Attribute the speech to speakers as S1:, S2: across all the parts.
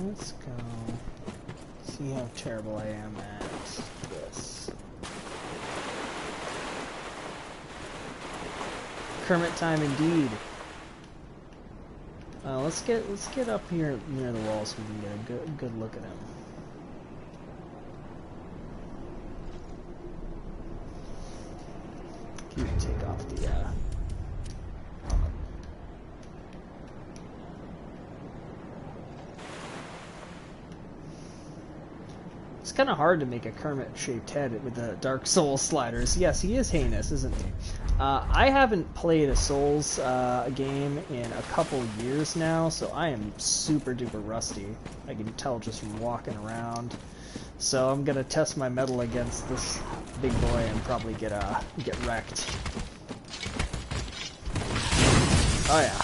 S1: Let's go see how terrible I am at this. Kermit time indeed. Let's get up here near the wall so we can get a good look at him. You can take off the It's kind of hard to make a Kermit-shaped head with the Dark Souls sliders. Yes, he is heinous, isn't he? I haven't played a Souls game in a couple years now, so I am super duper rusty. I can tell just from walking around. So I'm gonna test my mettle against this big boy and probably get wrecked. Oh yeah.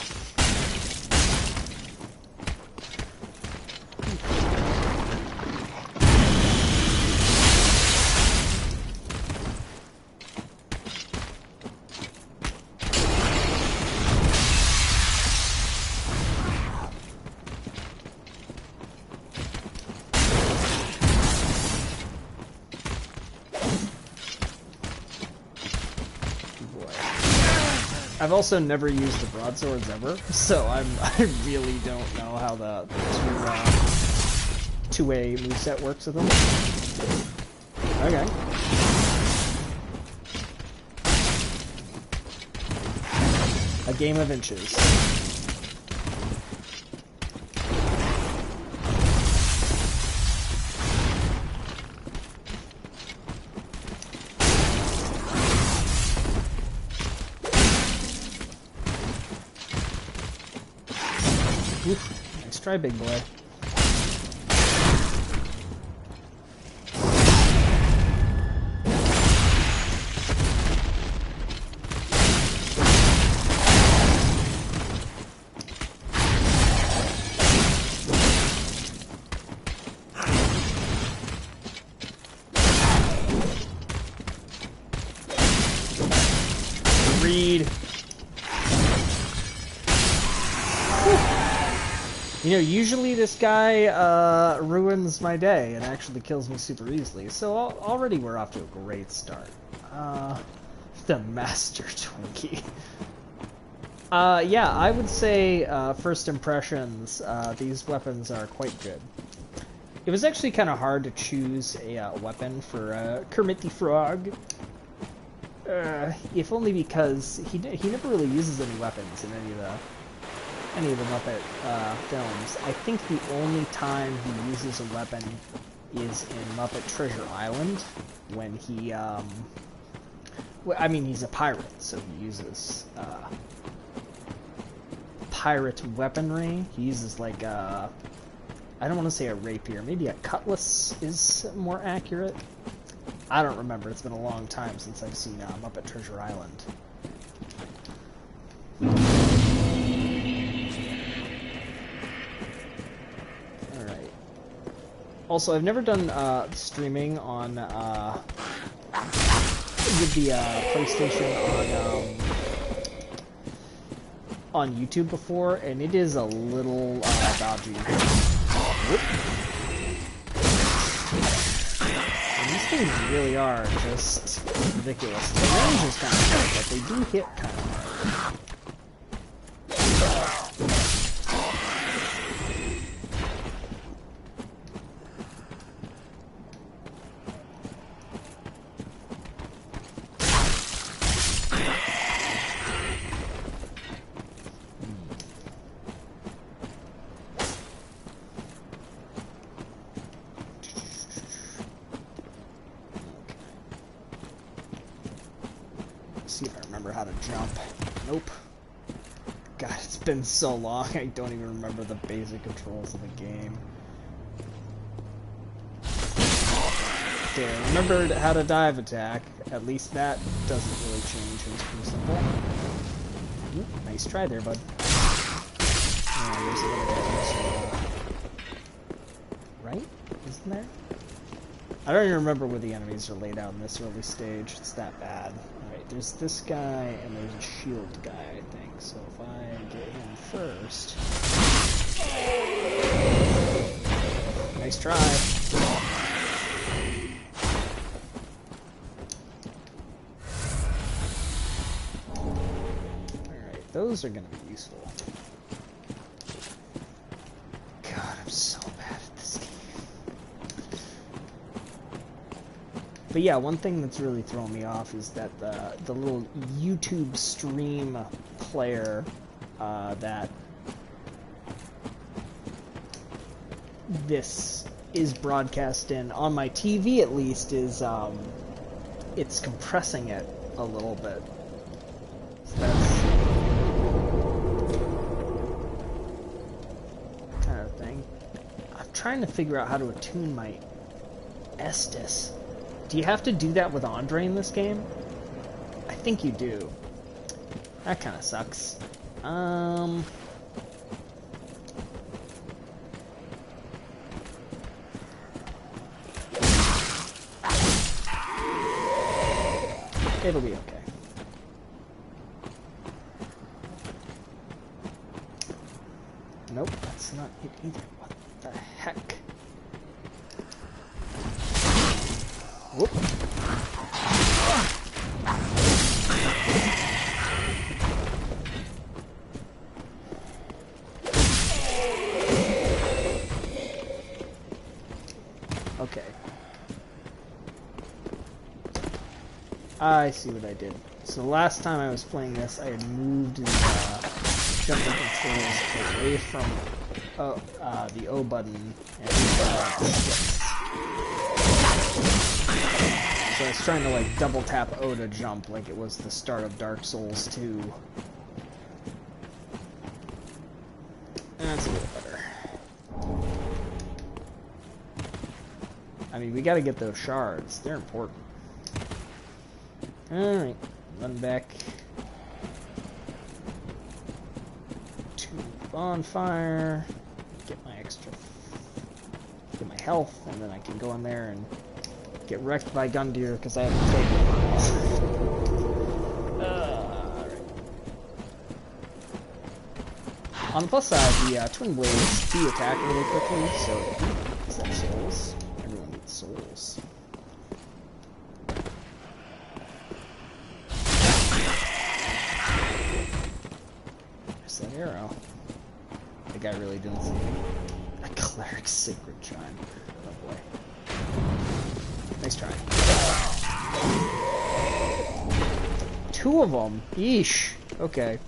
S1: I've also never used the broadswords ever, so I really don't know how the two-way moveset works with them. Okay. A game of inches. Nice try, big boy. Read. You know, usually this guy ruins my day and actually kills me super easily, so already we're off to a great start. The Master Twinkie. Yeah, I would say, first impressions, these weapons are quite good. It was actually kind of hard to choose a weapon for Kermit the Frog. if only because he never really uses any weapons in any of the Muppet films. I think the only time he uses a weapon is in Muppet Treasure Island, when he, well, I mean, he's a pirate, so he uses pirate weaponry. He uses, like, I don't want to say a rapier, maybe a cutlass is more accurate. I don't remember, it's been a long time since I've seen Muppet Treasure Island. Also, I've never done streaming on with the PlayStation on YouTube before, and it is a little dodgy. Whoop. And these things really are just ridiculous. The range is kind of short, but they do hit kind of hard. See if I remember how to jump. Nope. God, it's been so long, I don't even remember the basic controls of the game. Okay, I remembered how to dive attack. At least that doesn't really change. It was pretty simple. Ooh, nice try there, bud. Oh, there's another guy. Right? Isn't there? I don't even remember where the enemies are laid out in this early stage. It's that bad. Alright, there's this guy, and there's a shield guy, I think. So if I get him first... Nice try. Alright, those are going to be useful. God, I'm so bad at this game. But yeah, one thing that's really thrown me off is that the little YouTube stream player that this is broadcast in, on my TV at least, is it's compressing it a little bit. So that's kind of thing. I'm trying to figure out how to attune my Estus. Do you have to do that with Andre in this game? I think you do. That kind of sucks. It'll be okay. Nope, that's not it either. What the heck? Whoop. Okay. I see what I did. So the last time I was playing this, I had moved the jumping controls away from the O button and so I was trying to, like, double tap O to jump like it was the start of Dark Souls 2. That's a little better. I mean, we gotta get those shards. They're important. Alright, run back to bonfire, get my health, and then I can go in there and get wrecked by Gundyr because I haven't taken miles. Alright. On the plus side, the twin blades do attack really quickly, so is that souls? Everyone needs souls. There's that arrow. The guy really didn't see me. A cleric's sacred chime. Oh boy. Nice try. 2 of them. Yeesh. Okay.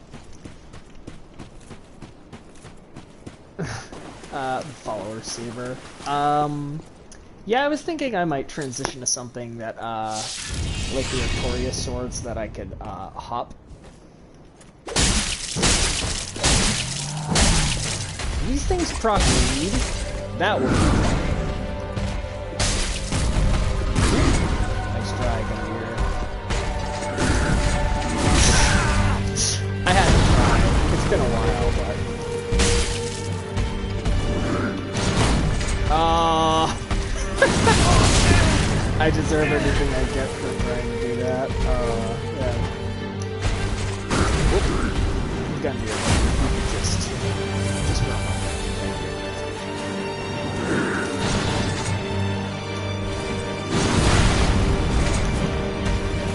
S1: Follower saver. Yeah, I was thinking I might transition to something that, like the Artorias swords that I could, hop. These things proc lead. That would be fun. Nice try, Gunneer. I had to try. It's been a while, but... I deserve everything I get for trying to do that. Yeah. Whoop. Gunneer. You can just run on that. Thank you.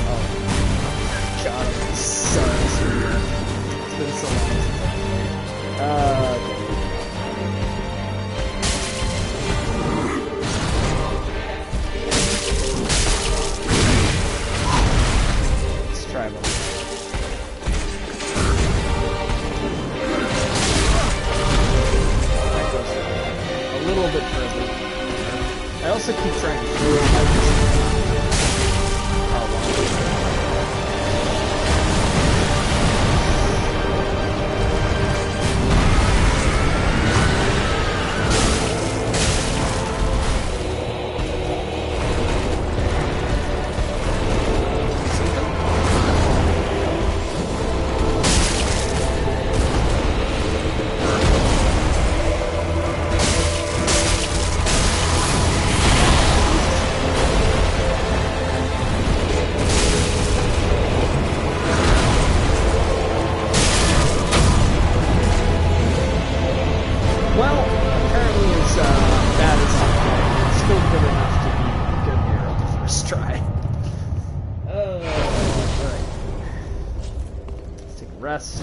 S1: Oh. God, I'm so serious. It's been so long since I played. Okay. Try them. That goes a little bit further. I also keep trying to throw my rest,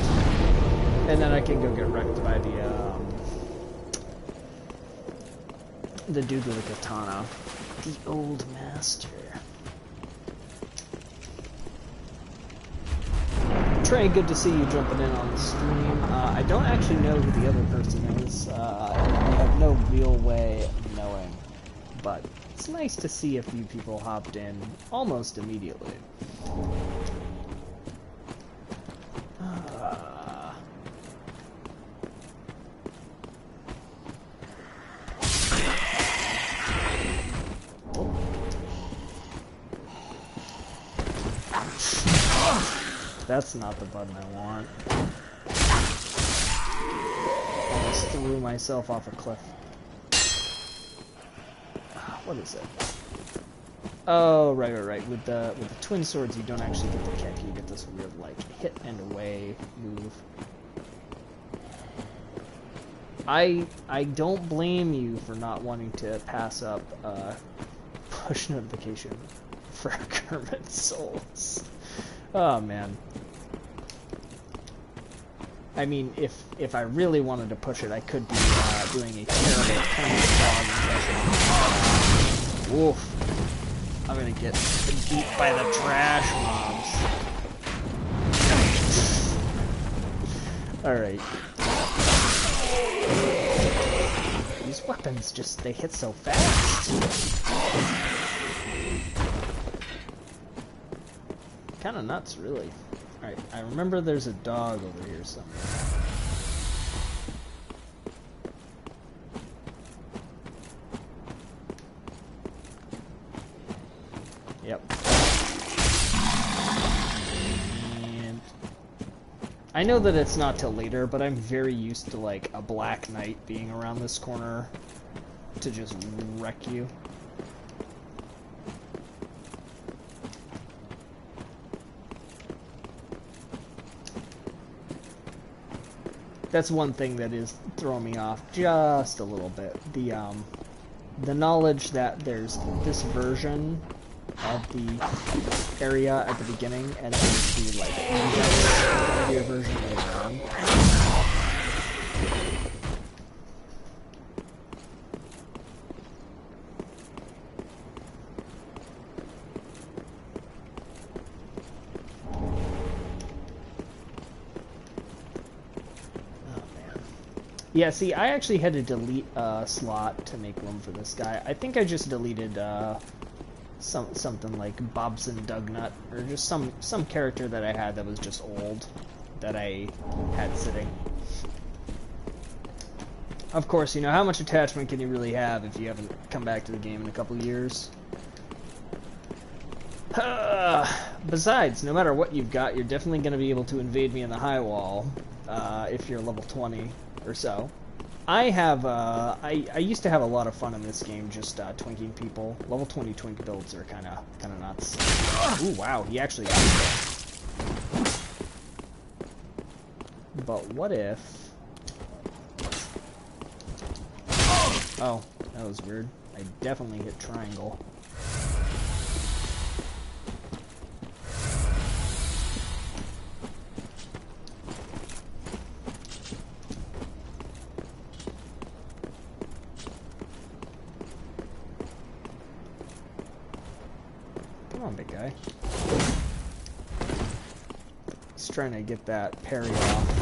S1: and then I can go get wrecked by the dude with the katana, the old master. Trey, good to see you jumping in on the stream. I don't actually know who the other person is. I have no real way of knowing, but it's nice to see a few people hopped in almost immediately. That's not the button I want. Almost threw myself off a cliff. What is it? Oh, right. With the twin swords, you don't actually get the kick. You get this weird, like, hit and away move. I don't blame you for not wanting to pass up push notification for Kermit Souls. Oh man. I mean, if I really wanted to push it, I could be doing a terrible Kermit dog impression. Woof. I'm gonna get beat by the trash mobs. Alright. These weapons they hit so fast. Kinda nuts, really. Alright, I remember there's a dog over here somewhere. Yep. And I know that it's not till later, but I'm very used to, like, a Black Knight being around this corner to just wreck you. That's one thing that is throwing me off just a little bit. The knowledge that there's this version of the area at the beginning, and there's the like video version later on. Yeah, see, I actually had to delete a slot to make room for this guy. I think I just deleted something like Bobson Dugnut, or just some character that I had that was just old, that I had sitting. Of course, you know, how much attachment can you really have if you haven't come back to the game in a couple years? Besides, no matter what you've got, you're definitely going to be able to invade me in the high wall, if you're level 20 or so. I have, I used to have a lot of fun in this game just twinking people. Level 20 twink builds are kind of nuts. Ooh, wow, he actually got it. But what if... Oh, that was weird. I definitely hit triangle. Come on, big guy. He's trying to get that parry off.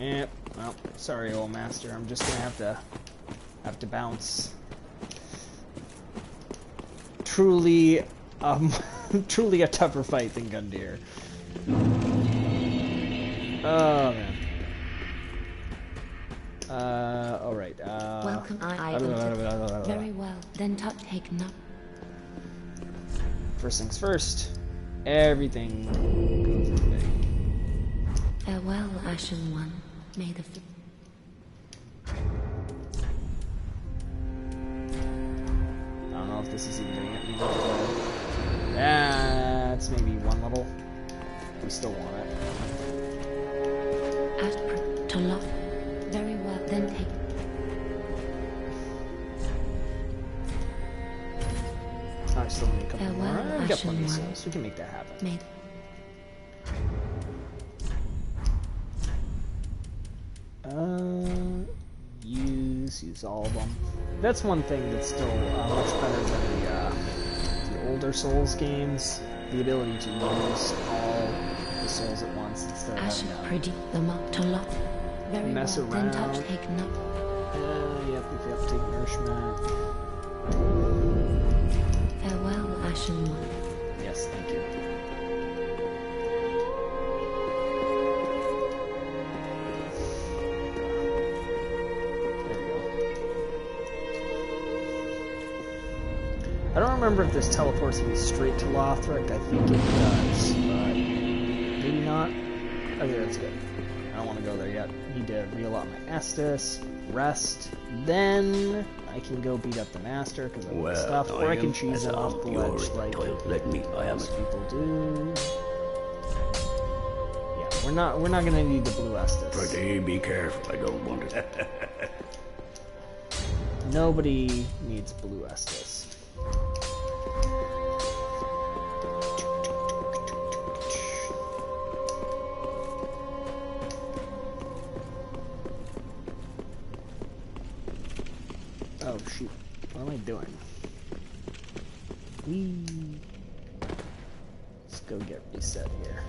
S1: Yep. Well, sorry, old master. I'm just gonna have to bounce. Truly, truly a tougher fight than Gundyr. Oh man. All right.
S2: Welcome, very well. Then take no.
S1: First things first. Everything goes away.
S2: Farewell, Ashen One. May the...
S1: I don't know if this is even gonna get me much better. That's maybe one level. We still want it.
S2: Aspr to love. Very well, then take...
S1: I still need a couple more.
S2: Farewell,
S1: I've got
S2: Ashen
S1: plenty of
S2: One.
S1: souls. We can make that happen.
S2: May...
S1: Use all of them. That's one thing that's still much better than the older Souls games. The ability to use all the souls at once instead of
S2: Ashen
S1: having
S2: predict the mark to love. Very
S1: mess
S2: well, then
S1: around.
S2: take no.
S1: Yep, we have to take nourishment.
S2: Farewell, Ashen One.
S1: Yes, thank you. I don't remember if this teleports me straight to Lothric. I think it does, but maybe not. Okay, that's good. I don't want to go there yet. Need to reel out my Estus, rest, then I can go beat up the Master because I have stuff, or I can cheese it off the ledge like most people do. Yeah, we're not gonna need the blue Estus.
S3: Pretty, be careful. I don't want it.
S1: Nobody needs blue Estus. Oh shoot, what am I doing? Whee! Let's go get reset here.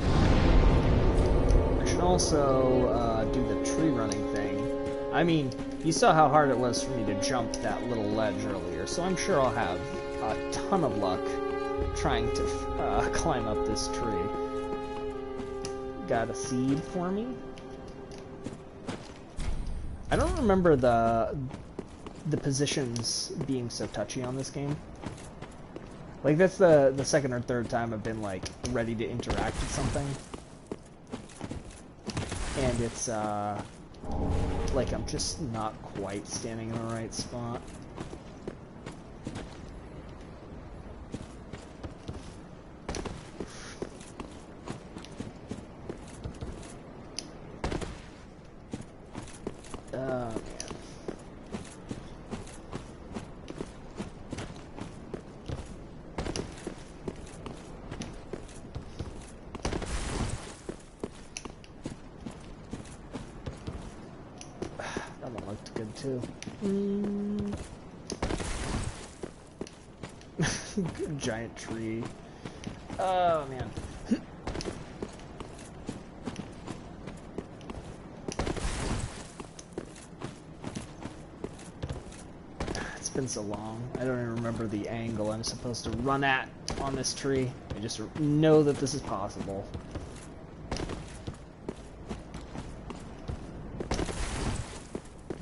S1: I should also do the tree running thing. I mean, you saw how hard it was for me to jump that little ledge earlier, so I'm sure I'll have a ton of luck trying to climb up this tree. Got a seed for me? I don't remember the positions being so touchy on this game. Like, that's the second or third time I've been, like, ready to interact with something. And it's, like, I'm just not quite standing in the right spot. Man. That one looked good too. too. Giant tree. Oh man. It's been so long. I don't even remember the angle I'm supposed to run at on this tree. I just know that this is possible.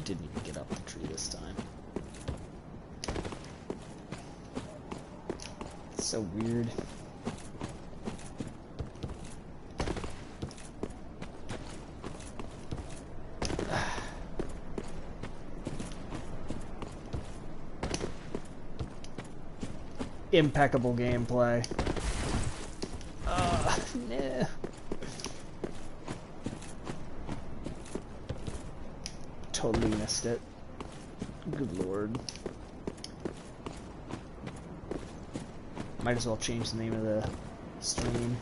S1: Didn't even get up the tree this time. It's so weird. Impeccable gameplay. Nah. Totally missed it. Good lord. Might as well change the name of the stream.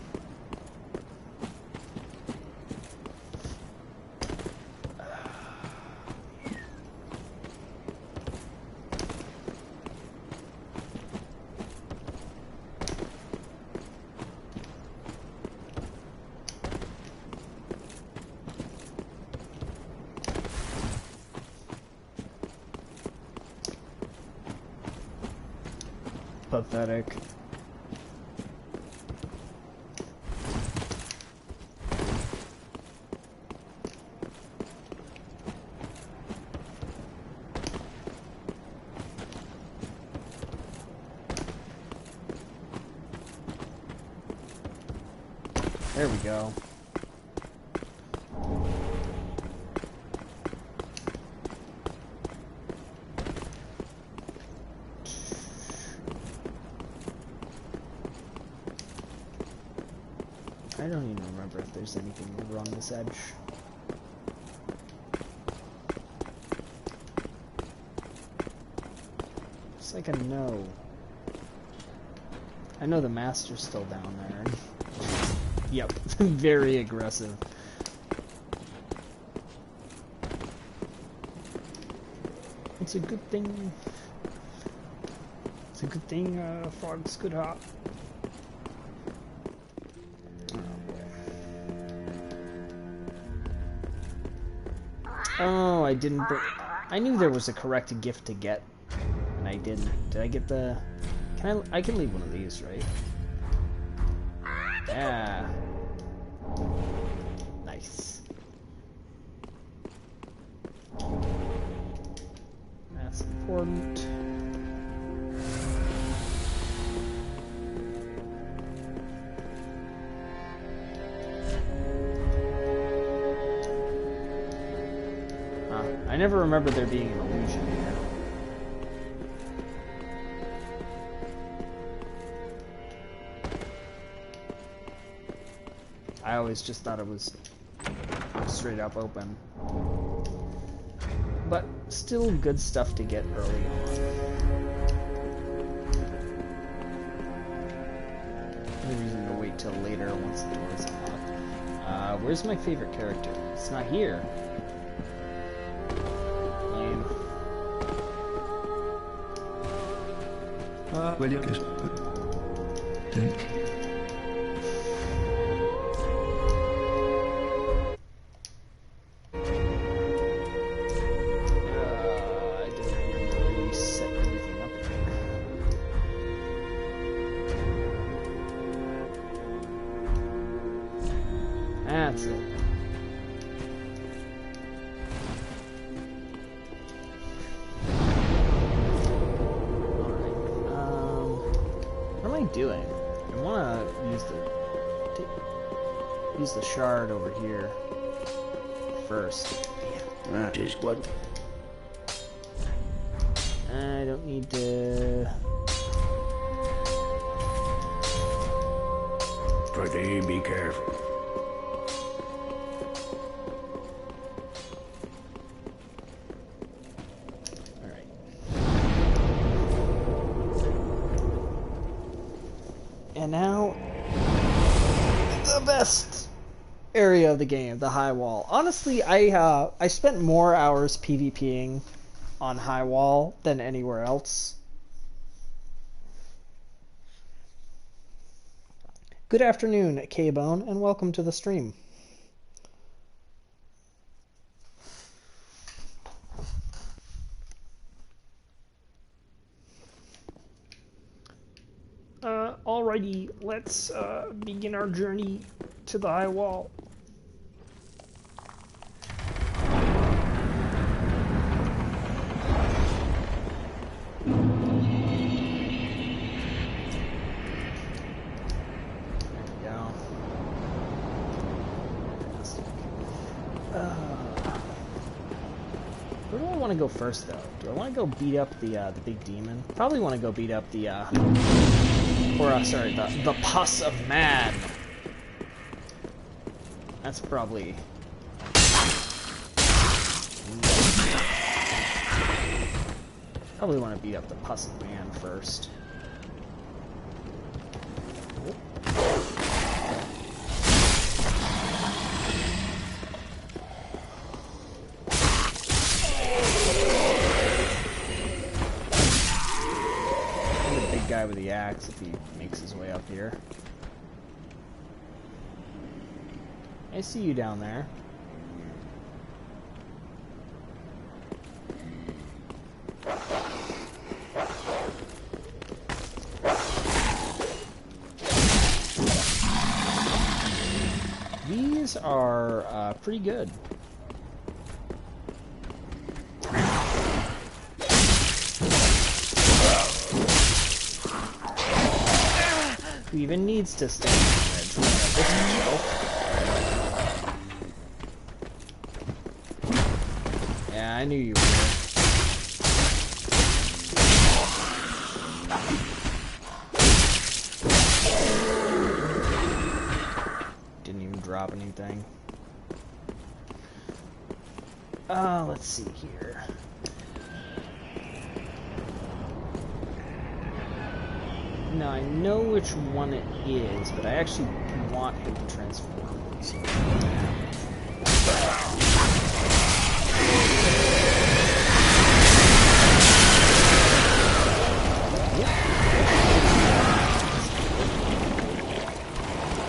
S1: Pathetic. There we go. I don't even remember if there's anything over on this edge. It's like a no. I know the master's still down there. Yep, very aggressive. It's a good thing. It's a good thing frogs could hop. Oh, I didn't. I knew there was a correct gift to get, and I didn't. Did I get the? Can I? I can leave one of these, right? Yeah. Nice. That's important. I never remember there being an illusion here. I always just thought it was straight up open. But still good stuff to get early on. No reason to wait till later once the door is unlocked. Where's my favorite character? It's not here.
S4: William. Think.
S1: I didn't really set anything up here. That's it. Doing? I want to use the shard over here first.
S3: That is good.
S1: I don't need to.
S3: Try to be careful.
S1: And now, the best area of the game, the high wall. Honestly, I spent more hours PvPing on high wall than anywhere else. Good afternoon, K-Bone, and welcome to the stream. Alrighty, let's begin our journey to the high wall. Where do I want to go first, though? Do I want to go beat up the big demon? Probably want to go beat up the the pus of man. That's probably. Probably want to beat up the pus of man first. Guy with the axe if he makes his way up here. I see you down there. These are pretty good. Who even needs to stand on the edge? This yeah, I knew you were. Didn't even drop anything. Let's see here. Now I know which one it is, but I actually want him to transform. So. Yep.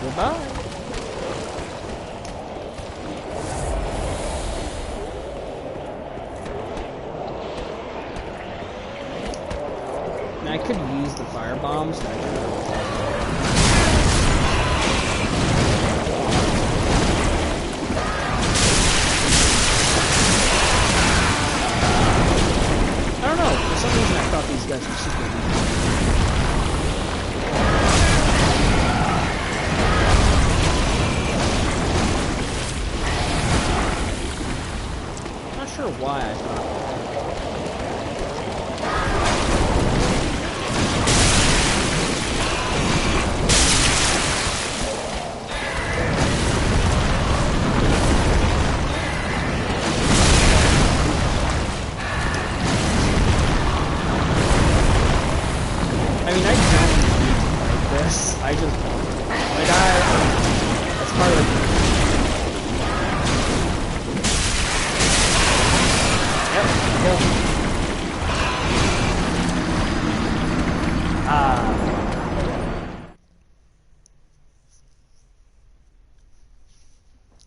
S1: Goodbye. I could use the fire bombs. I don't know. For some reason, I thought these guys were super weak. I'm not sure why I thought. I just, like, that's part of it. Yep, go.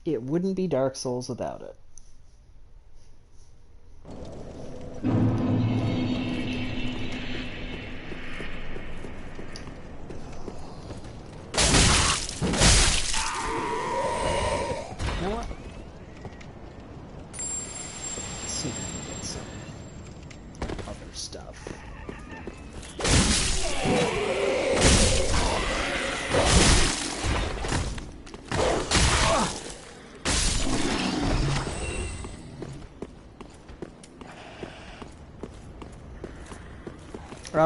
S1: It wouldn't be Dark Souls without it.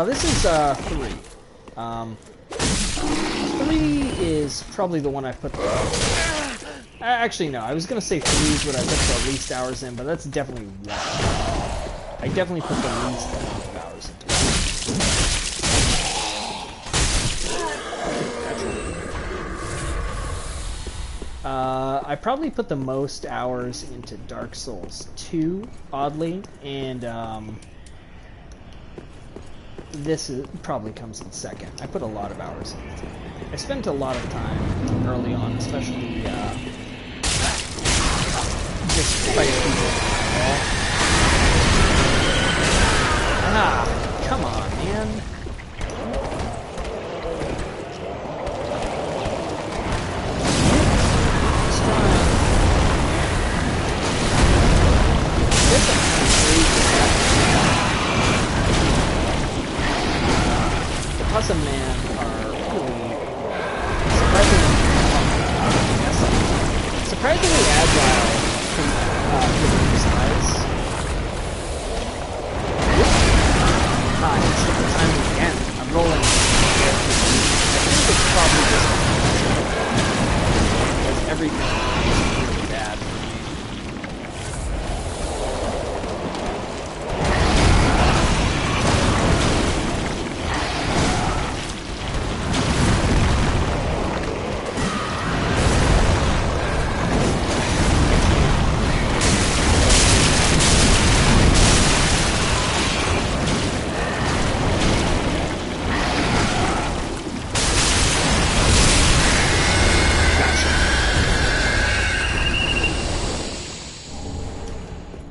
S1: This is 3. 3 is probably the one I put the... Actually, no. I was going to say 3 is what I put the least hours in, but that's definitely 1. I definitely put the least amount of hours into it. I probably put the most hours into Dark Souls 2, oddly, and probably comes in second. I put a lot of hours into it. I spent a lot of time early on, especially just fighting people. Ah, come on, man. The Puzzle Man are really surprisingly agile for their size. It's the time again. I'm rolling. I think it's probably just because everything is really bad for me.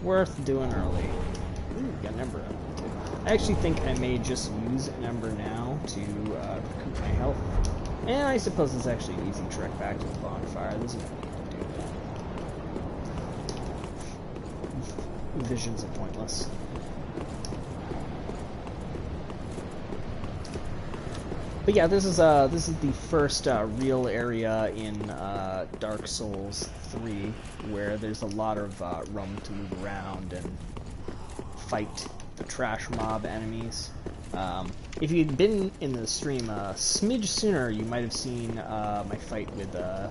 S1: Worth doing early. Ooh, got an ember out. I actually think I may just use an ember now to recoup my health. And I suppose it's actually an easy trek back to the bonfire. There's no need to do that. Visions are pointless. But yeah, this is the first real area in Dark Souls 3 where there's a lot of room to move around and fight the trash mob enemies. If you'd been in the stream a smidge sooner, you might have seen my fight with the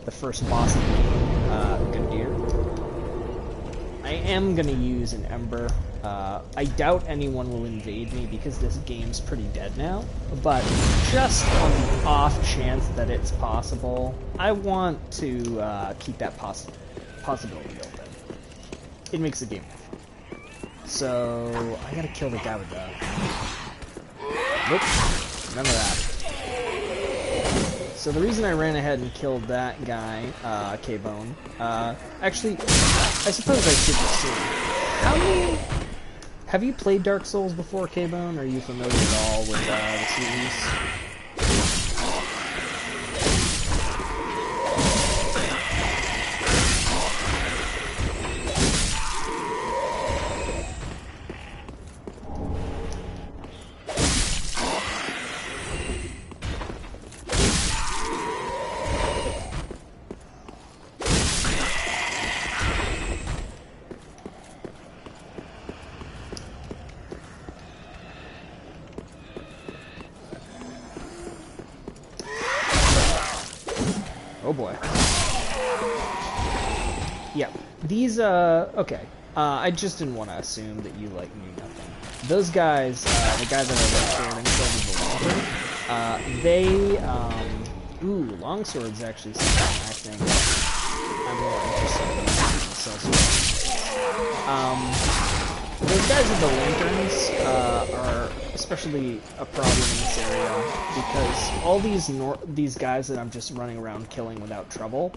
S1: first boss of the game, Gundyr. I am gonna use an ember. I doubt anyone will invade me because this game's pretty dead now, but just on the off chance that it's possible, I want to keep that possibility open. It makes the game fun. So, I gotta kill the guy with the... Nope, none of that. So the reason I ran ahead and killed that guy, K-Bone, actually, I suppose I should have seen. How many... Have you played Dark Souls before, K-Bone? Are you familiar at all with the series? Oh boy. Yeah, these, okay. I just didn't want to assume that you, like, knew nothing. Those guys, the guys that are longsword and the longsword, ooh, longsword's actually something I think I'm more interested in. Those guys with the lanterns, are especially a problem in this area, because all these guys that I'm just running around killing without trouble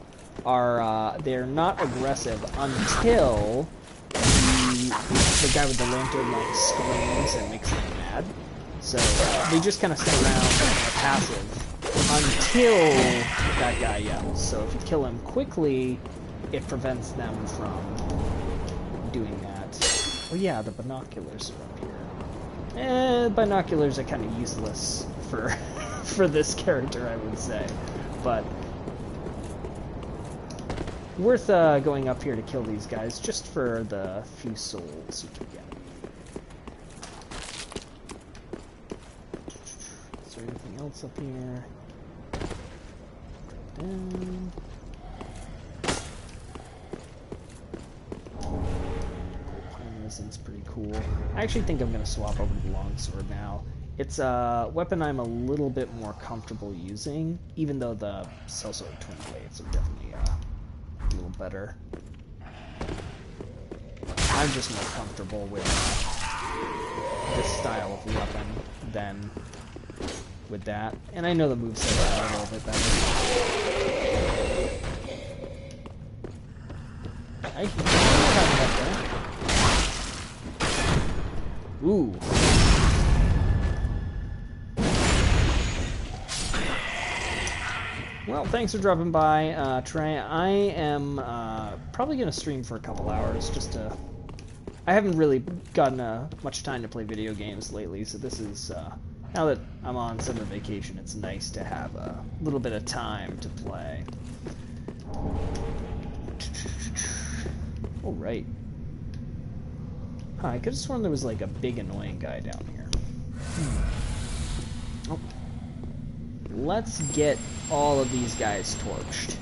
S1: are, they're not aggressive until the guy with the lantern, like, screams and makes them mad. So, they just kind of sit around and are passive until that guy yells. So if you kill him quickly, it prevents them from doing that. Oh yeah, the binoculars are up here. Binoculars are kind of useless for for this character, I would say, but worth going up here to kill these guys just for the few souls you can get. Is there anything else up here? Drop down. It's pretty cool. I actually think I'm going to swap over to the longsword now. It's a weapon I'm a little bit more comfortable using, even though the Sellsword Twin Blades are definitely a little better. I'm just more comfortable with this style of weapon than with that. And I know the moveset are a little bit better. I can Ooh. Well, thanks for dropping by, Trey. I am probably going to stream for a couple hours just to... I haven't really gotten much time to play video games lately, so this is... now that I'm on summer vacation, it's nice to have a little bit of time to play. Oh, right. Huh, I could have sworn there was like a big annoying guy down here. Oh. Let's get all of these guys torched.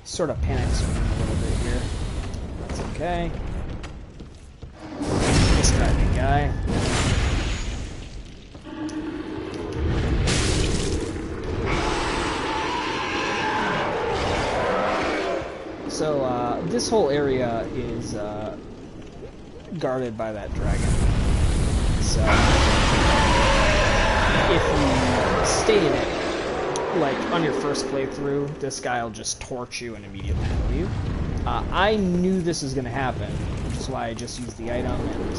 S1: Sort of panic swinging a little bit here. That's okay. Distracting guy. So, this whole area is guarded by that dragon. So, if you stay in it, like, on your first playthrough, this guy will just torch you and immediately kill you. I knew this was going to happen, which is why I just used the item and...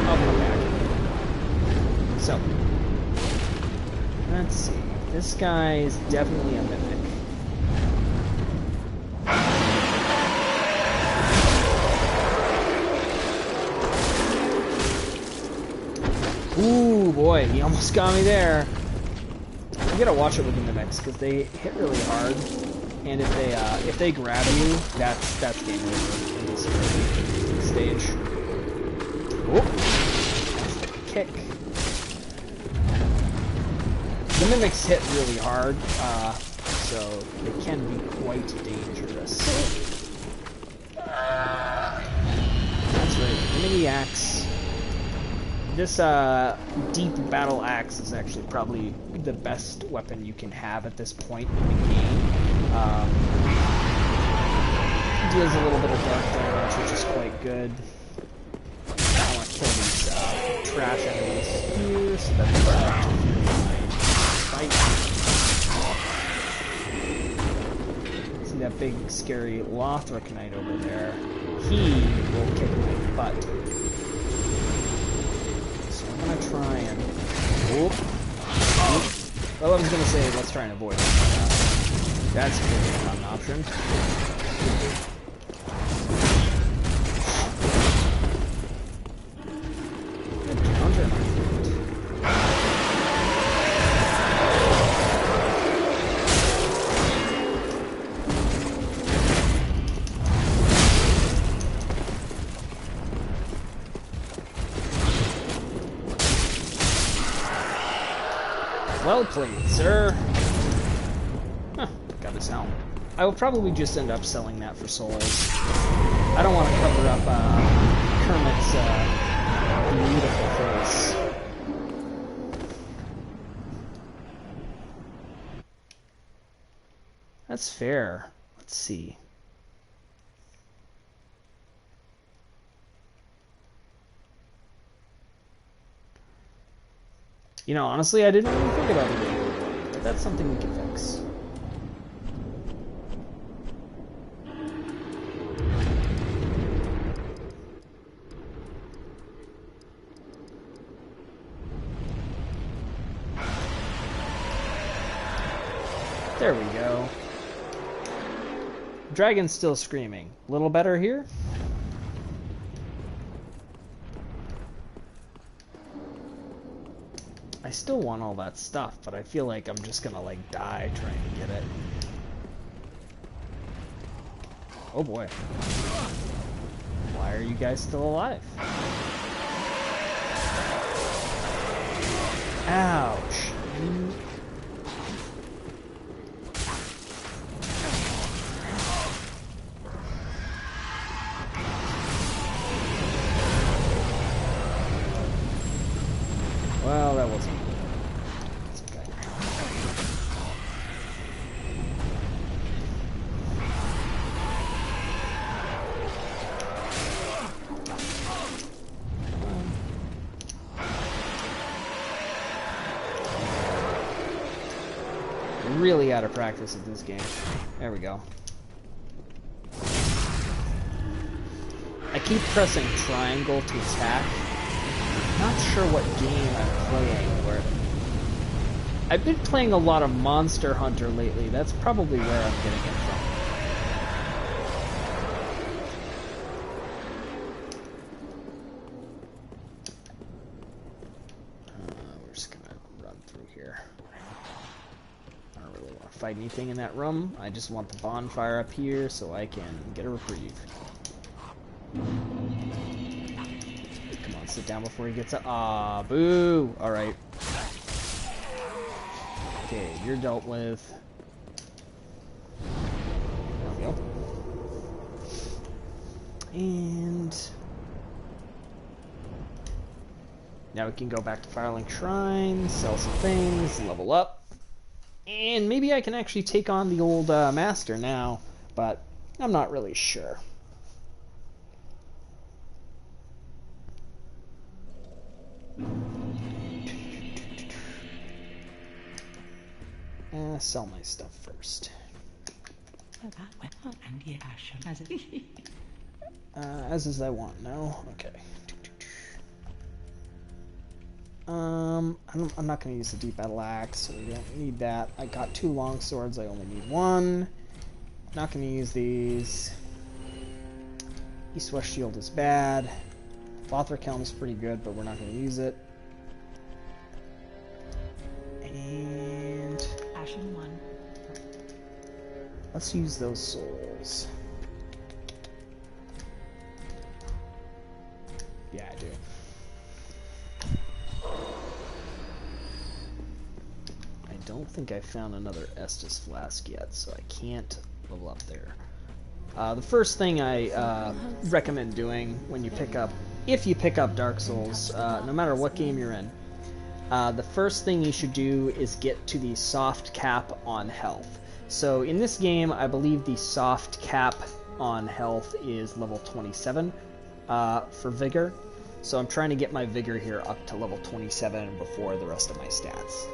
S1: I'll come back. So... let's see. This guy is definitely a mimic. Ooh, boy, he almost got me there. You gotta watch it with the mimics because they hit really hard, and if they grab you, that's game over in this stage. Oh, kick. The mimics hit really hard, so they can be quite dangerous. That's right, the mini axe. This deep battle axe is actually probably the best weapon you can have at this point in the game. Deals a little bit of dark damage, which is quite good. I want to kill these trash enemies here, so that they see that big scary Lothric Knight over there. He will kick my butt. So I'm gonna try and... well, I was gonna say let's try and avoid it. That's clearly not an option. Good counter, my friend. Well played, sir. Huh, got his helm. I will probably just end up selling that for souls. I don't want to cover up Kermit's beautiful face. That's fair. Let's see. You know, honestly, I didn't really think about it, but that's something we can fix. Dragon's still screaming. A little better here? I still want all that stuff, but I feel like I'm just gonna, like, die trying to get it. Oh boy. Why are you guys still alive? Ouch. Well, that wasn't good. It's okay. Really out of practice at this game. There we go. I keep pressing triangle to attack. Not sure what game I'm playing, where I've been playing a lot of Monster Hunter lately. That's probably where I'm getting it from. We're just gonna run through here. I don't really want to fight anything in that room. I just want the bonfire up here so I can get a reprieve. Sit down before he gets up. Ah, boo! Alright. Okay, you're dealt with. There we go. And now we can go back to Firelink Shrine, sell some things, level up. And maybe I can actually take on the old master now, but I'm not really sure. Sell my stuff first. As is I want, no? Okay. I'm not going to use the deep battle axe, so we don't need that. I got 2 long swords, I only need 1. Not going to use these. East-West shield is bad. Lothric helm is pretty good, but we're not going to use it. And
S2: Ashen 1.
S1: Let's use those souls. Yeah, I do. I don't think I found another Estus flask yet, so I can't level up there. The first thing I recommend doing when you pick up, if you pick up Dark Souls, no matter what game you're in, the first thing you should do is get to the soft cap on health. So in this game, I believe the soft cap on health is level 27 for Vigor. So I'm trying to get my Vigor here up to level 27 before the rest of my stats.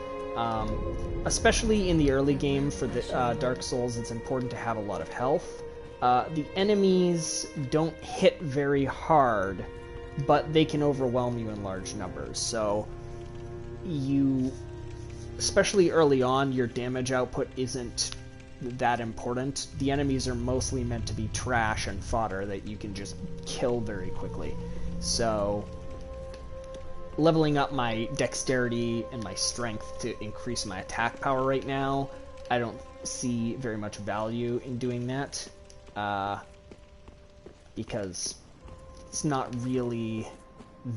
S1: Especially in the early game for the Dark Souls, it's important to have a lot of health. The enemies don't hit very hard, but they can overwhelm you in large numbers. So you, especially early on, your damage output isn't that important. The enemies are mostly meant to be trash and fodder that you can just kill very quickly. So leveling up my dexterity and my strength to increase my attack power right now, I don't see very much value in doing that, because it's not really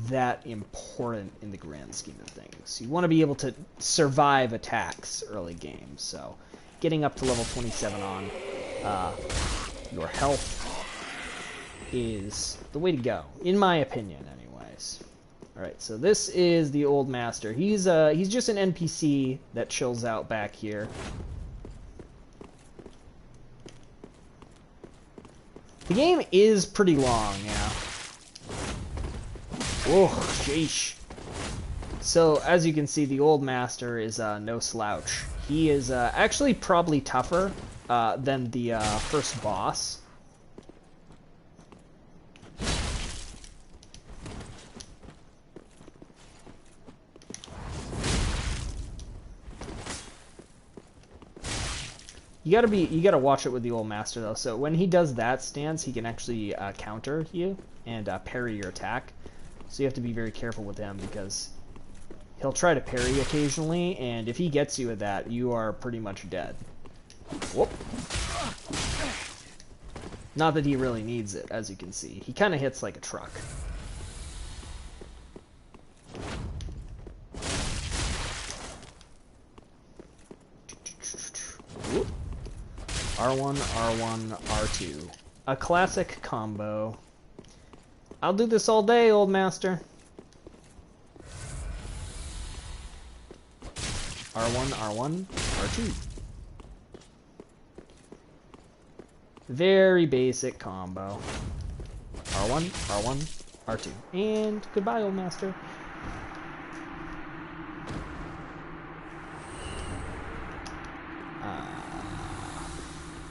S1: that important in the grand scheme of things. You want to be able to survive attacks early game, so getting up to level 27 on your health is the way to go, in my opinion anyways. Alright, so this is the old master. He's just an NPC that chills out back here. The game is pretty long, yeah. Oh, sheesh. So, as you can see, the old master is no slouch. He is actually probably tougher than the first boss. You gotta watch it with the old master though. So when he does that stance, he can actually counter you and parry your attack. So you have to be very careful with him because he'll try to parry occasionally, and if he gets you with that, you are pretty much dead. Whoop. Not that he really needs it, as you can see. He kind of hits like a truck. Whoop. R1, R1, R2. A classic combo. I'll do this all day, old master. R1, R1, R2. Very basic combo. R1, R1, R2. And goodbye, old master.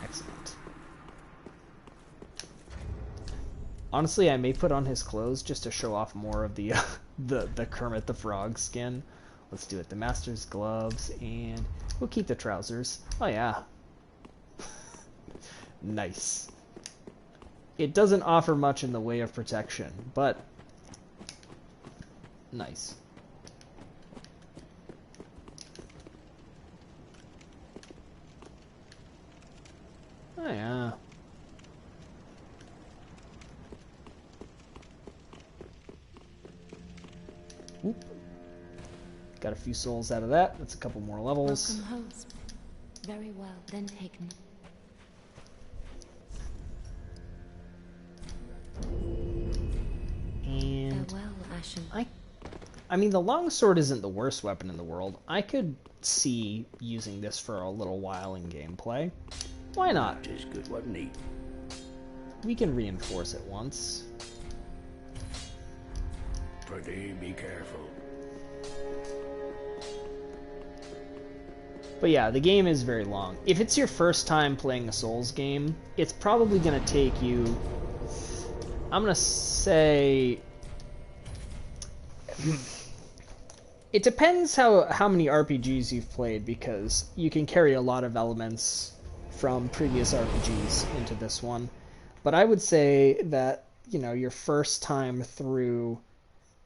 S1: Excellent. Honestly, I may put on his clothes just to show off more of the the Kermit the Frog skin. Let's do it. The master's gloves, and we'll keep the trousers. Oh yeah. Nice. It doesn't offer much in the way of protection, but nice. Oh yeah. Whoop. Got a few souls out of that. That's a couple more levels.
S2: Welcome, host. Very well, then taken.
S1: And
S2: Farewell, Ashen.
S1: I mean, the longsword isn't the worst weapon in the world. I could see using this for a little while in gameplay. Why not?
S3: Tis good, wasn't he?
S1: We can reinforce it once.
S3: Pretty be careful.
S1: But yeah, the game is very long. If it's your first time playing a Souls game, it's probably going to take you... I'm going to say... It depends how many RPGs you've played, because you can carry a lot of elements from previous RPGs into this one. But I would say that, you know, your first time through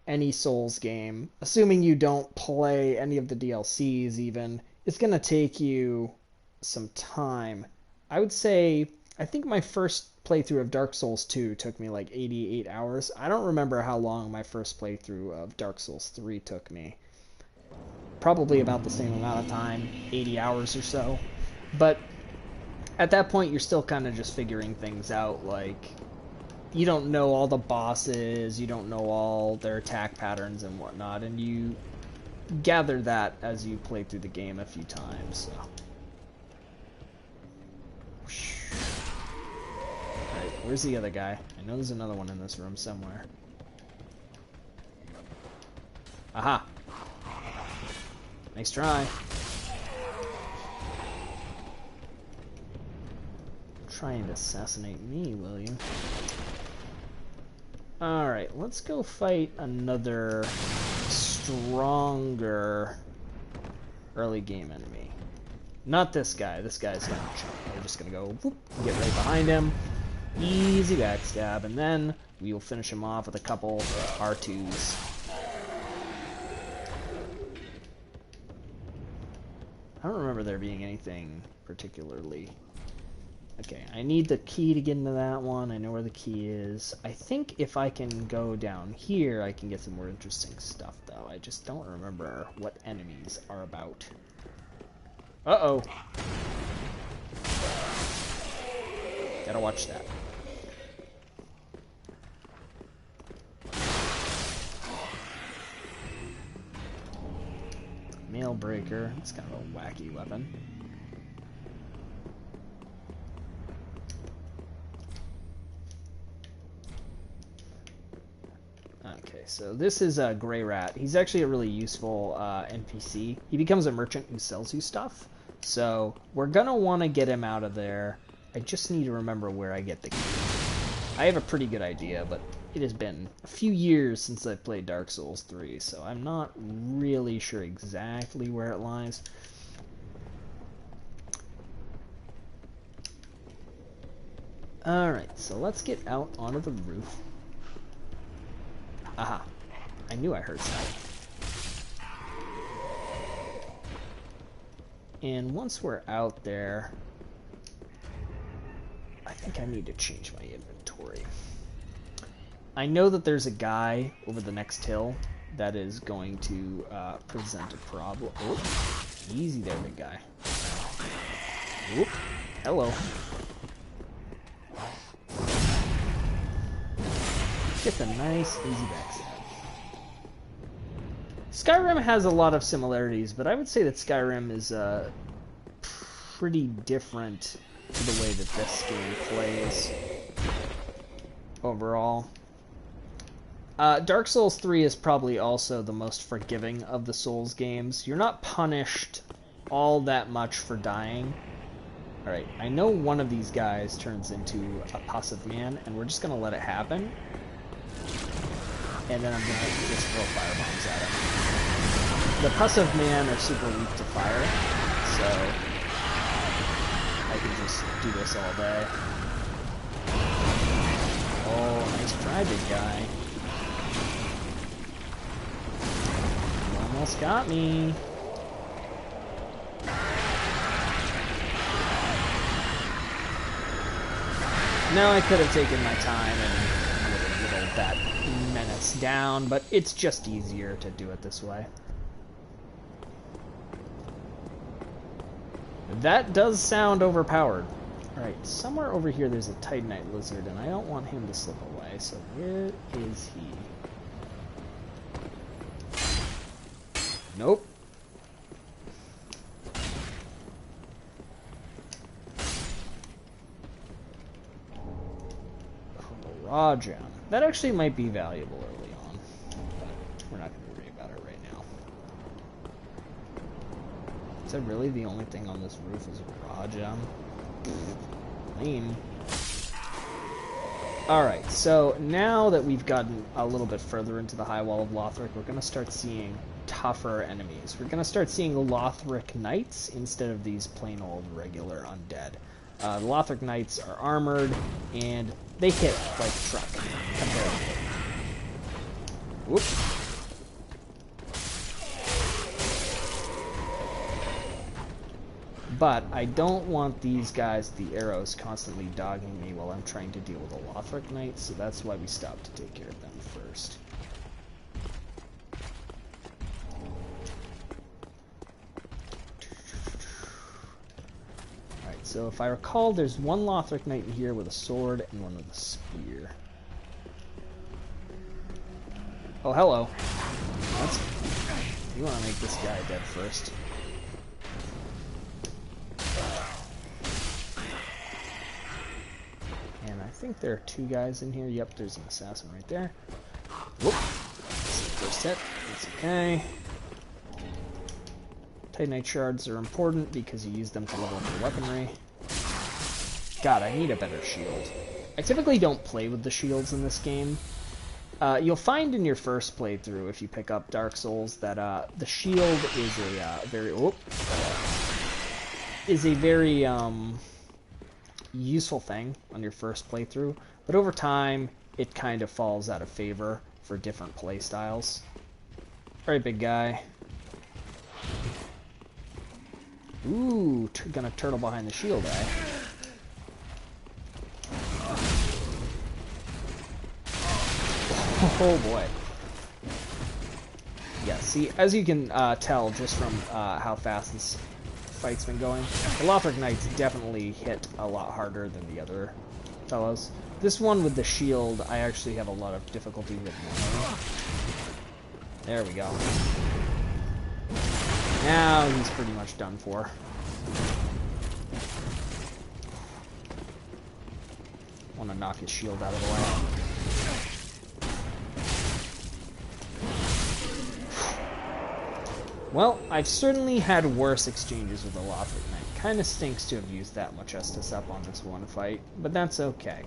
S1: any Souls game, assuming you don't play any of the DLCs even, it's going to take you some time. I would say, I think my first playthrough of Dark Souls 2 took me like 88 hours. I don't remember how long my first playthrough of Dark Souls 3 took me. Probably about the same amount of time, 80 hours or so. But at that point, you're still kind of just figuring things out. Like, you don't know all the bosses, you don't know all their attack patterns and whatnot, and you gather that as you play through the game a few times. So. Alright, where's the other guy? I know there's another one in this room somewhere. Aha! Nice try. Try and assassinate me, will you? Alright, let's go fight another stronger early game enemy. Not this guy. This guy's gonna jump. We're just gonna go whoop, get right behind him. Easy backstab, and then we will finish him off with a couple R2s. I don't remember there being anything particularly... Okay, I need the key to get into that one. I know where the key is. I think if I can go down here, I can get some more interesting stuff, though. I just don't remember what enemies are about. Uh-oh. Gotta watch that. Mail breaker. It's kind of a wacky weapon. Okay, so this is a Grey Rat. He's actually a really useful NPC. He becomes a merchant who sells you stuff. So we're gonna want to get him out of there. I just need to remember where I get the key. I have a pretty good idea, but it has been a few years since I've played Dark Souls 3, so I'm not really sure exactly where it lies. Alright, so let's get out onto the roof. Aha. I knew I heard something. And once we're out there, I think I need to change my inventory. I know that there's a guy over the next hill that is going to present a problem. Oh, easy there, big guy. Whoop. Hello. Get the nice easy backstab. Skyrim has a lot of similarities, but I would say that Skyrim is pretty different to the way that this game plays overall. Dark Souls 3 is probably also the most forgiving of the Souls games. You're not punished all that much for dying. Alright, I know one of these guys turns into a passive man, and we're just going to let it happen. And then I'm going to just throw firebombs at him. The passive man are super weak to fire, so I can just do this all day. Oh, nice try, big guy. You almost got me. Now I could have taken my time and whittled that menace down, but it's just easier to do it this way. That does sound overpowered. Alright, somewhere over here there's a Titanite lizard, and I don't want him to slip away, so where is he? Nope. Raw gem. That actually might be valuable early on, but we're not going to worry about it right now. Is that really the only thing on this roof is a raw gem? Lame. Alright, so now that we've gotten a little bit further into the High Wall of Lothric, we're going to start seeing tougher enemies. We're going to start seeing Lothric Knights instead of these plain old regular undead. The Lothric Knights are armored, and they hit like a truck, comparatively. Whoop. But I don't want these guys, the arrows, constantly dogging me while I'm trying to deal with a Lothric Knight, so that's why we stopped to take care of them first. So if I recall, there's one Lothric Knight in here with a sword and one with a spear. Oh, hello. You want to make this guy dead first. And I think there are two guys in here. Yep, there's an assassin right there. Whoop. That's the first hit. That's okay. Titanite shards are important because you use them to level up your weaponry. God, I need a better shield. I typically don't play with the shields in this game. You'll find in your first playthrough, if you pick up Dark Souls, that the shield is a very useful thing on your first playthrough, but over time it kind of falls out of favor for different playstyles. Alright, big guy. Ooh, gonna turtle behind the shield, eh? Oh boy. Yeah, see, as you can tell just from how fast this fight's been going, the Lothric Knights definitely hit a lot harder than the other fellows. This one with the shield, I actually have a lot of difficulty with. There we go. Now he's pretty much done for. Want to knock his shield out of the way. Well, I've certainly had worse exchanges with the Lothric Knight. Kinda stinks to have used that much Estus up on this one fight, but that's okay.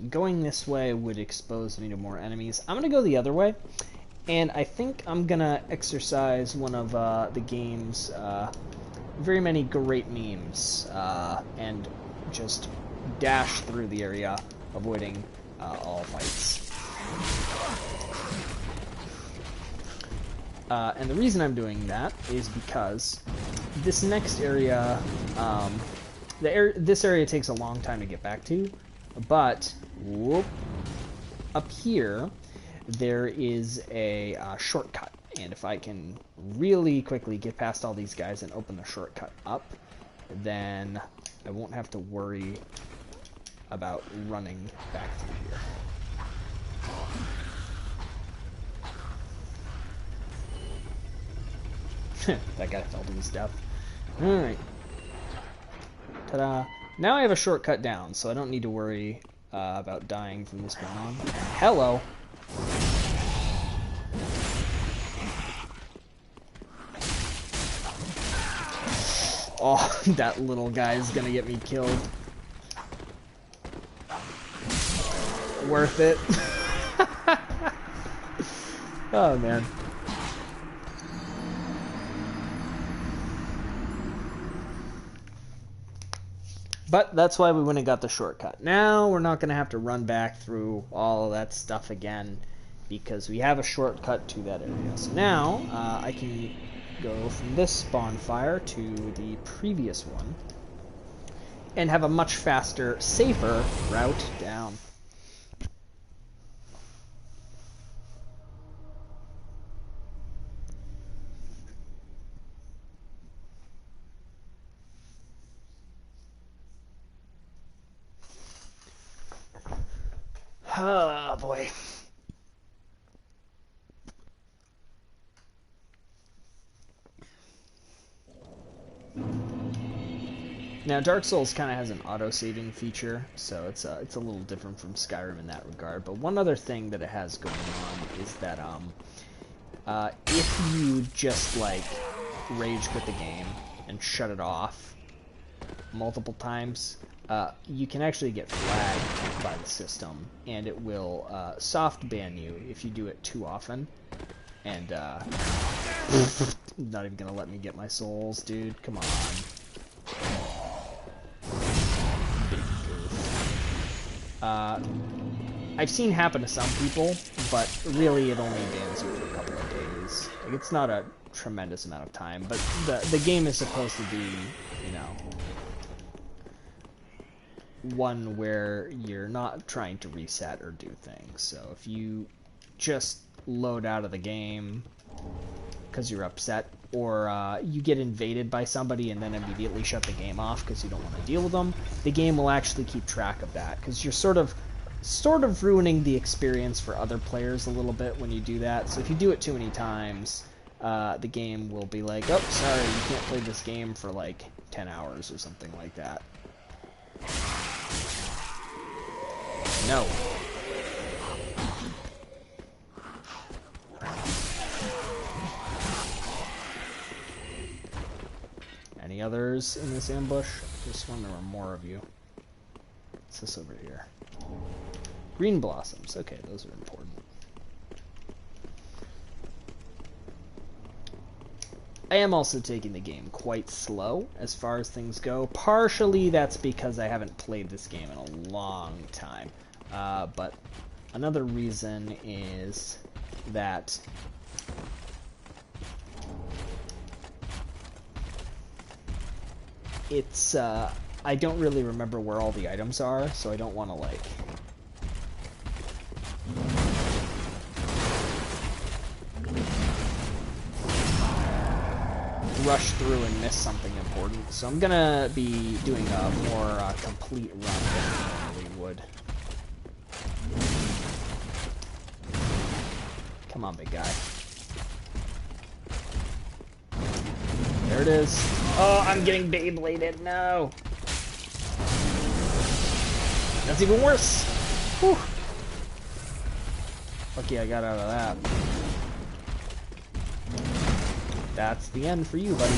S1: Going this way would expose me to more enemies. I'm gonna go the other way, and I think I'm gonna exercise one of the game's very many great memes, and just dash through the area, avoiding all fights. And the reason I'm doing that is because this next area, this area takes a long time to get back to, but whoop, up here there is a shortcut, and if I can really quickly get past all these guys and open the shortcut up, then I won't have to worry about running back through here. That guy fell to his death. Alright. Ta-da. Now I have a shortcut down, so I don't need to worry about dying from this point on. Hello! Oh, that little guy is gonna get me killed. Worth it. Oh, man. But that's why we went and got the shortcut. Now we're not going to have to run back through all of that stuff again, because we have a shortcut to that area. So now I can go from this bonfire to the previous one and have a much faster, safer route down. Oh, boy. Now, Dark Souls kind of has an auto-saving feature, so it's a little different from Skyrim in that regard. But one other thing that it has going on is that if you just, like, rage quit the game and shut it off multiple times, you can actually get flagged by the system, and it will soft ban you if you do it too often. And not even gonna let me get my souls, dude. Come on. Big goof. I've seen happen to some people, but really it only bans you for a couple of days. Like, it's not a tremendous amount of time, but the game is supposed to be, you know, one where you're not trying to reset or do things. So if you just load out of the game because you're upset, or you get invaded by somebody and then immediately shut the game off because you don't want to deal with them, the game will actually keep track of that, because you're sort of ruining the experience for other players a little bit when you do that. So if you do it too many times, the game will be like, oh, sorry, you can't play this game for like 10 hours or something like that. No. Any others in this ambush? I just wonder there were more of you. What's this over here? Green blossoms. Okay, those are important. I am also taking the game quite slow as far as things go. Partially that's because I haven't played this game in a long time. But another reason is that it's, I don't really remember where all the items are, so I don't want to, like, rush through and miss something important. So I'm gonna be doing a more complete run than I normally would. Come on, big guy. There it is. Oh, I'm getting Beybladed. No. That's even worse. Whew. Lucky I got out of that. That's the end for you, buddy.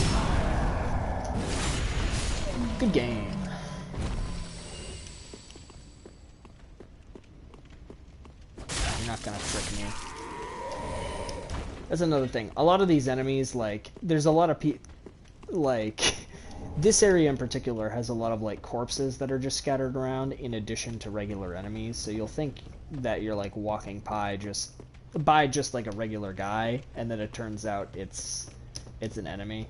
S1: Good game. You're not gonna trick me. That's another thing. A lot of these enemies, like, there's a lot of like, This area in particular has a lot of like corpses that are just scattered around in addition to regular enemies, so you'll think that you're like walking by just like a regular guy, and then it turns out it's an enemy.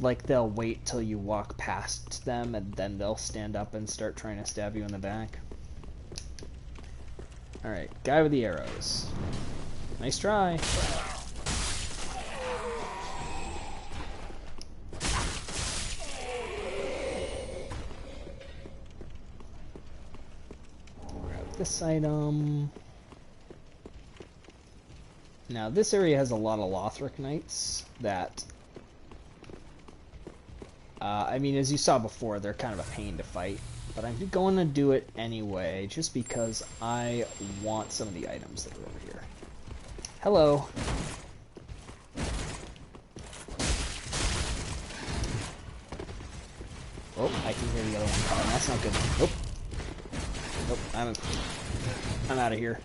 S1: Like they'll wait till you walk past them and then they'll stand up and start trying to stab you in the back. Alright, guy with the arrows. Nice try. Grab this item. Now this area has a lot of Lothric Knights that I mean, as you saw before, they're kind of a pain to fight, but I'm going to do it anyway, just because I want some of the items that are over here. Hello. Oh, I can hear the other one calling. That's not good. Nope. Nope, I'm out of here.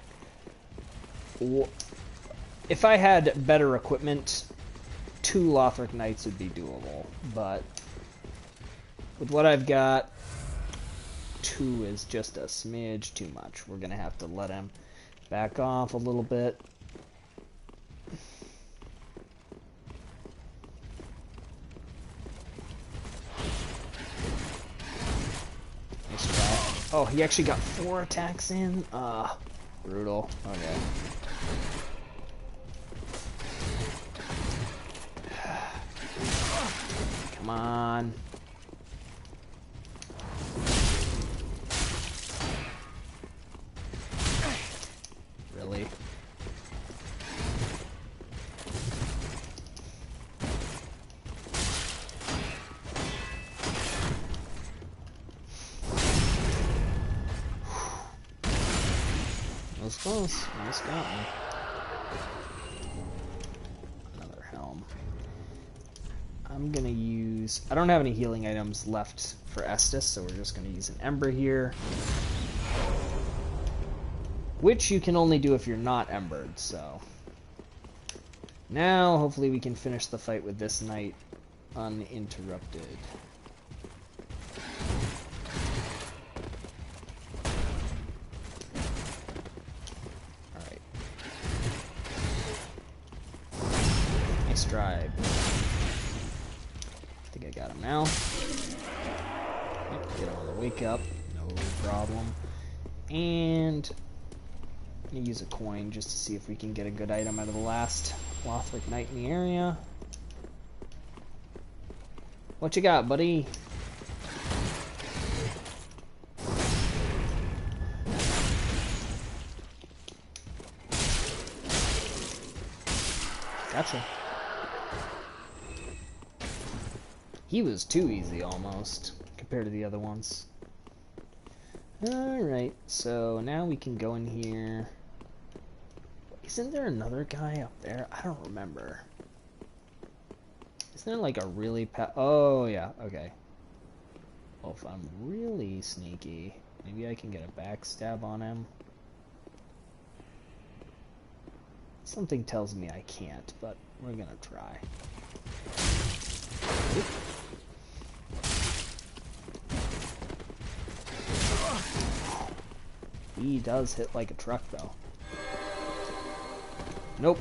S1: If I had better equipment, 2 Lothric Knights would be doable, but with what I've got, 2 is just a smidge too much. We're gonna have to let him back off a little bit. Nice try. Oh, he actually got 4 attacks in? Brutal. Okay. Come on. Really? That was close. Almost got me. Another helm. I'm gonna use... I don't have any healing items left for Estus, so we're just gonna use an Ember here. Which you can only do if you're not embered, so... Now, hopefully we can finish the fight with this knight uninterrupted. Alright. Nice try. I think I got him now. Yep, get him on the wake up. No problem. And... I'm gonna use a coin just to see if we can get a good item out of the last Lothric Knight in the area. What you got, buddy? Gotcha. He was too easy almost compared to the other ones. Alright, so now we can go in here. Isn't there another guy up there? I don't remember. Isn't there like a really oh yeah, okay. Well, if I'm really sneaky, maybe I can get a backstab on him. Something tells me I can't, but we're gonna try. Oop. He does hit like a truck, though. Nope.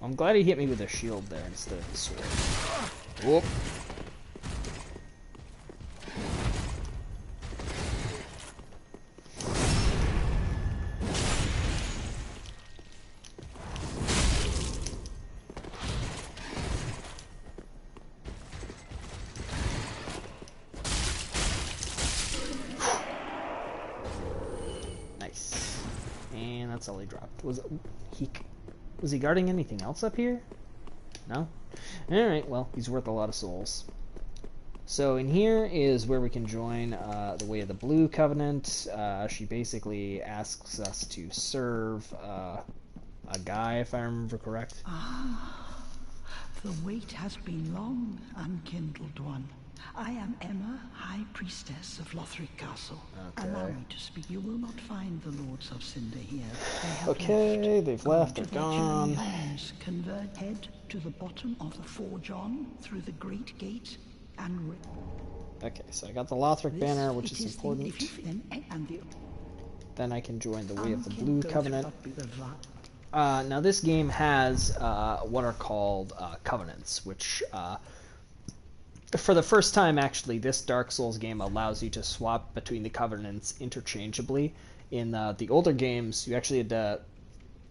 S1: I'm glad he hit me with a shield there instead of the sword. Whoop. That's all he dropped. Was he guarding anything else up here? No? Alright, well, he's worth a lot of souls. So in here is where we can join the Way of the Blue Covenant. She basically asks us to serve a guy, if I remember correct.
S4: Ah, the wait has been long, unkindled one. I am Emma, High Priestess of Lothric Castle.
S1: Okay.
S4: Allow me to speak. You will not find the Lords of Cinder here. They have
S1: Okay, they've left, they're
S4: to their
S1: gone.
S4: journey homes. Convert, head to the bottom of the Forge on through the Great Gate and...
S1: Okay, so I got the Lothric banner, which is important.
S4: The
S1: Then I can join the Way of the Blue Covenant. Now this game has what are called covenants, which for the first time actually this Dark Souls game allows you to swap between the covenants interchangeably. In the older games you actually had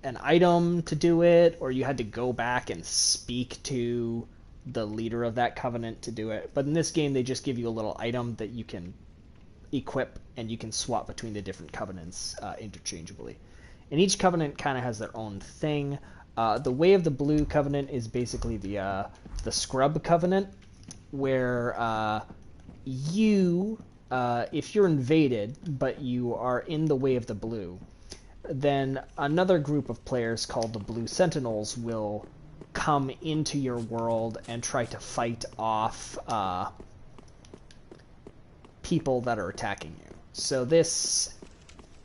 S1: an item to do it, or you had to go back and speak to the leader of that covenant to do it. But in this game they just give you a little item that you can equip, and you can swap between the different covenants interchangeably. And each covenant kind of has their own thing. The Way of the Blue Covenant is basically the Scrub Covenant, where you, if you're invaded, but you are in the Way of the Blue, then another group of players called the Blue Sentinels will come into your world and try to fight off people that are attacking you. So this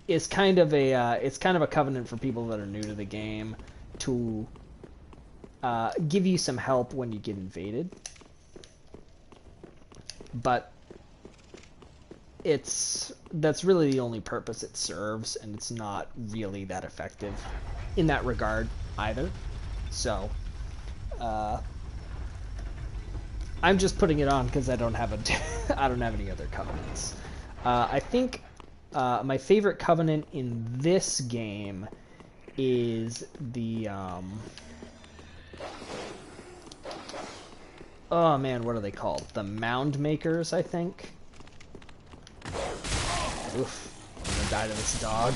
S1: is kind of a covenant for people that are new to the game to give you some help when you get invaded. But that's really the only purpose it serves, and it's not really that effective in that regard either. So I'm just putting it on because I don't have any other covenants. I think my favorite covenant in this game is the oh man, what are they called? The Mound Makers, I think. Oof, I'm gonna die to this dog.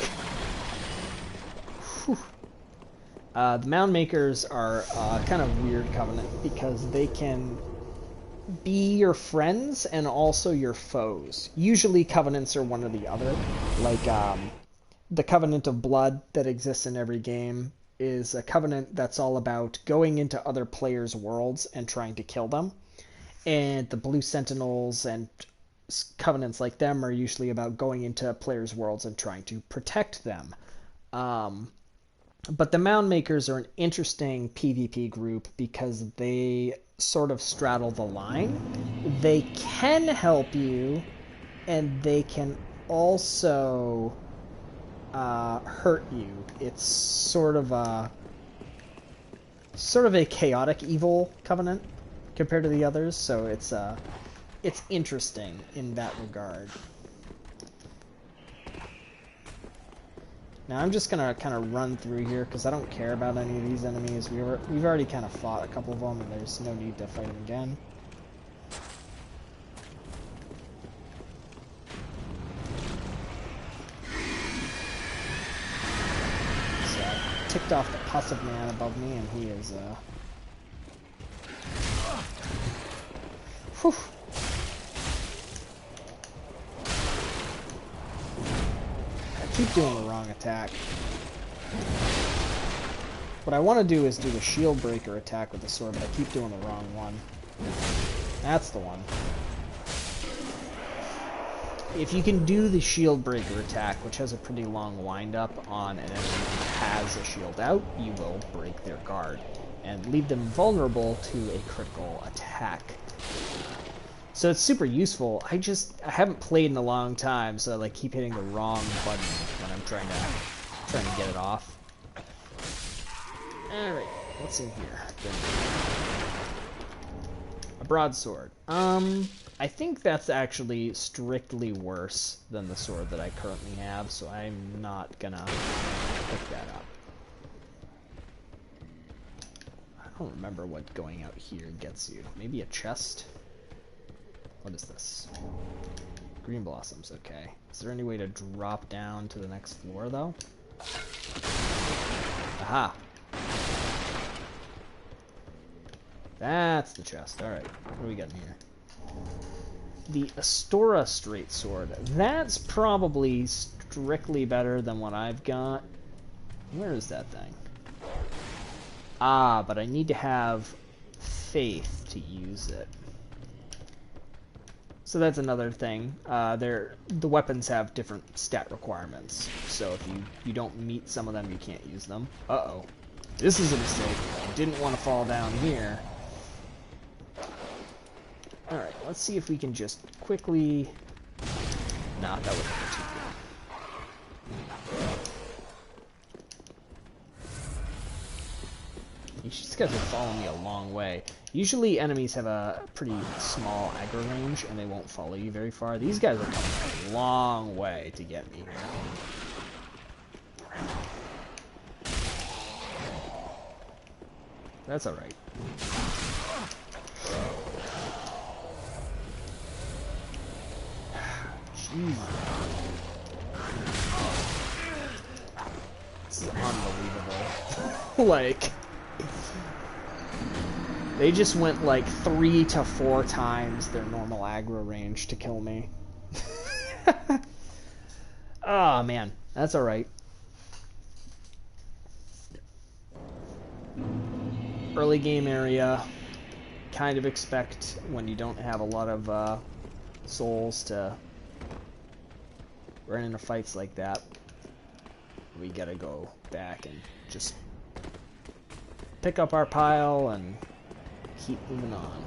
S1: Whew. The Mound Makers are kind of weird covenant because they can be your friends and also your foes. Usually covenants are one or the other. Like the Covenant of Blood that exists in every game is a covenant that's all about going into other players' worlds and trying to kill them. And the Blue Sentinels and covenants like them are usually about going into players' worlds and trying to protect them. But the Mound Makers are an interesting PvP group because they sort of straddle the line. They can help you, and they can also hurt you. It's sort of a chaotic evil covenant compared to the others, so it's interesting in that regard. Now I'm just gonna kind of run through here because I don't care about any of these enemies. We've already kind of fought a couple of them, and there's no need to fight them again. So I ticked off the passive man above me, and he is whew. I keep doing the wrong attack. What I want to do is do the shield breaker attack with the sword, but I keep doing the wrong one. That's the one. If you can do the shield breaker attack, which has a pretty long wind up on an enemy who has a shield out, you will break their guard and leave them vulnerable to a critical attack. So it's super useful. I haven't played in a long time, so I like keep hitting the wrong button when I'm trying to get it off. Alright, what's in here? A broadsword. I think that's actually strictly worse than the sword that I currently have, so I'm not gonna pick that up. I don't remember what going out here gets you. Maybe a chest? What is this? Green blossoms, okay. Is there any way to drop down to the next floor, though? Aha! That's the chest. Alright, what do we got in here? The Astora Straight Sword. That's probably strictly better than what I've got. Where is that thing? Ah, but I need to have faith to use it. So that's another thing. The weapons have different stat requirements. So if you don't meet some of them, you can't use them. Uh-oh. This is a mistake. I didn't want to fall down here. Alright, let's see if we can just quickly... Nah, that wouldn't be too good. These guys are following me a long way. Usually enemies have a pretty small aggro range and they won't follow you very far. These guys are coming a long way to get me here. That's alright. Jeez. This is unbelievable. Like... They just went like 3 to 4 times their normal aggro range to kill me. Oh man, that's alright. Early game area. Kind of expect when you don't have a lot of souls to run into fights like that. We gotta go back and just pick up our pile and keep moving on.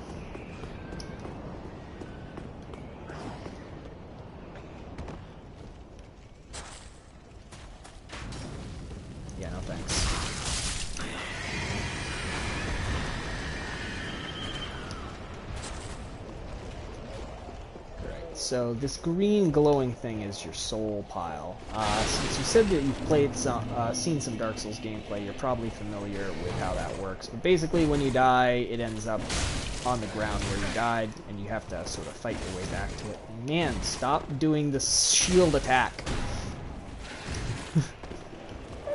S1: Yeah, no thanks. Alright, so this green glowing thing is your soul pile. Since you said that you've played seen some Dark Souls gameplay, you're probably familiar with how that works. But basically, when you die, it ends up on the ground where you died, and you have to sort of fight your way back to it. Man, stop doing the shield attack.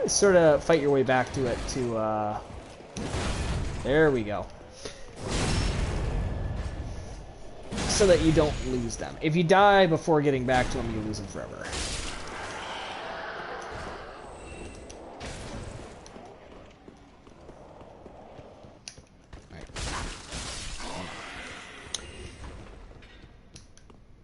S1: Sort of fight your way back to it to, there we go. So that you don't lose them. If you die before getting back to them, you lose them forever. Right.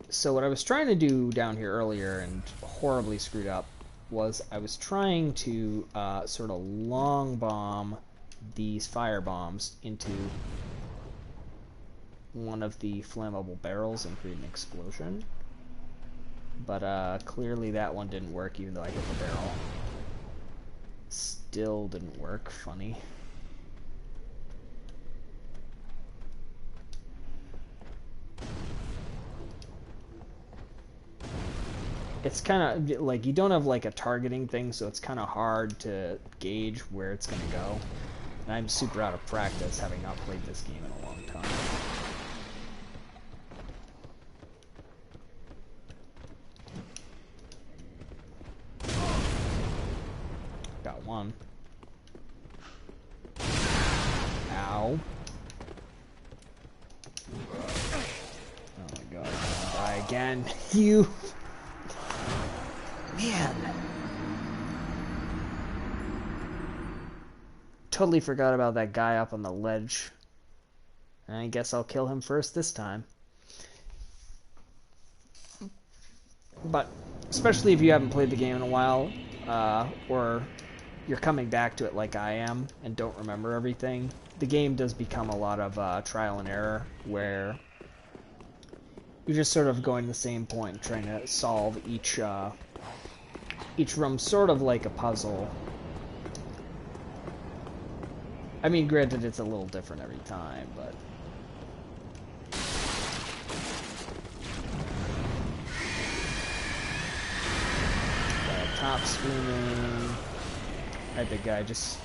S1: So what I was trying to do down here earlier and horribly screwed up was I was trying to sort of long bomb these fire bombs into one of the flammable barrels and create an explosion. But clearly that one didn't work even though I hit the barrel. Still didn't work. Funny. It's kind of like you don't have like a targeting thing, so it's kind of hard to gauge where it's going to go. And I'm super out of practice, having not played this game in a long time. Got one. Ow. Oh my god, I'm gonna die again. You. Man. Totally forgot about that guy up on the ledge. I guess I'll kill him first this time. But, especially if you haven't played the game in a while, or you're coming back to it like I am, and don't remember everything, the game does become a lot of trial and error, where you're just sort of going to the same point, trying to solve each room sort of like a puzzle. I mean, granted, it's a little different every time, but... Top screaming. Alright, big guy, just...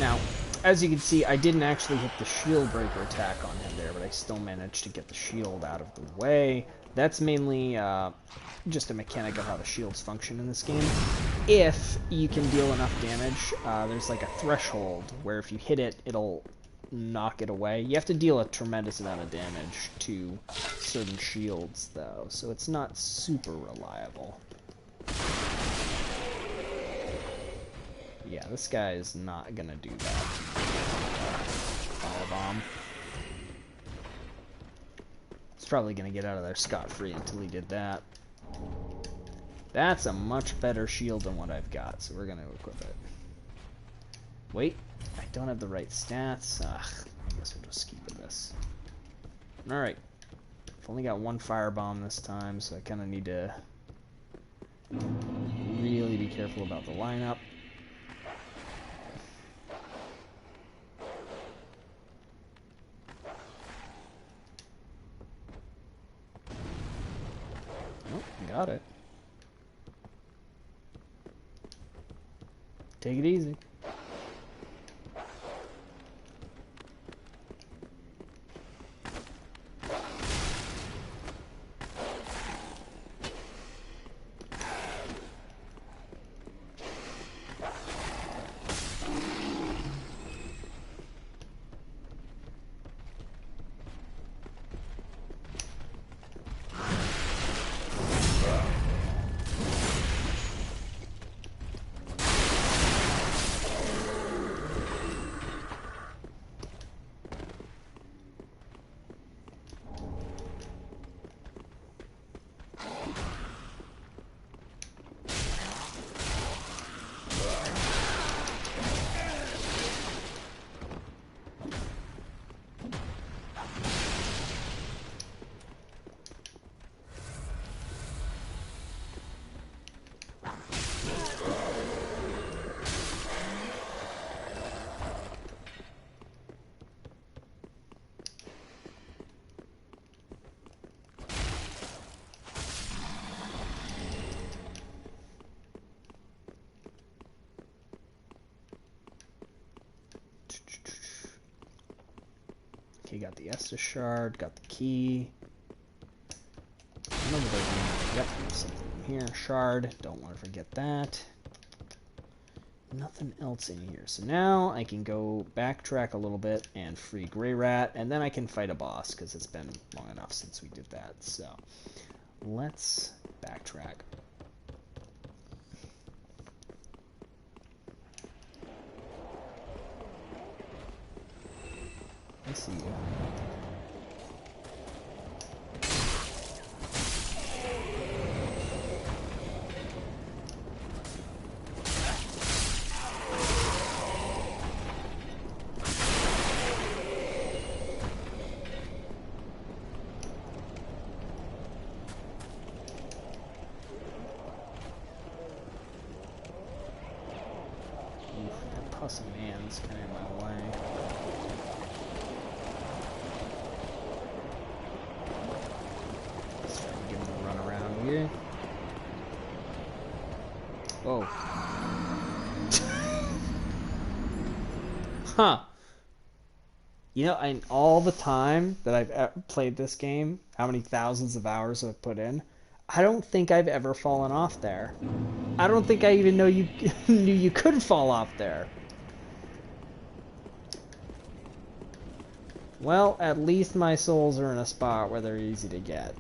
S1: Now, as you can see, I didn't actually hit the shield breaker attack on him there, but I still managed to get the shield out of the way. That's mainly just a mechanic of how the shields function in this game. If you can deal enough damage, there's like a threshold where if you hit it, it'll knock it away. You have to deal a tremendous amount of damage to certain shields, though, so it's not super reliable. Yeah, this guy is not gonna do that. Firebomb. He's probably gonna get out of there scot-free until he did that. That's a much better shield than what I've got, so we're gonna equip it. Wait, I don't have the right stats. Ugh, I guess we'll just keep this. Alright. I've only got one firebomb this time, so I kind of need to really be careful about the lineup. Oh, got it. Take it easy. Okay, got the Estus shard, got the key. Remember there's yep, there's something in here. Shard, don't want to forget that. Nothing else in here. So now I can go backtrack a little bit and free Grey Rat, and then I can fight a boss, because it's been long enough since we did that. So let's backtrack. I see you. That puss of man's kind of in my way. Here. Whoa. Huh. You know, in all the time that I've played this game, how many thousands of hours I've put in, I don't think I've ever fallen off there. I don't think I even know you knew you could fall off there. Well, at least my souls are in a spot where they're easy to get.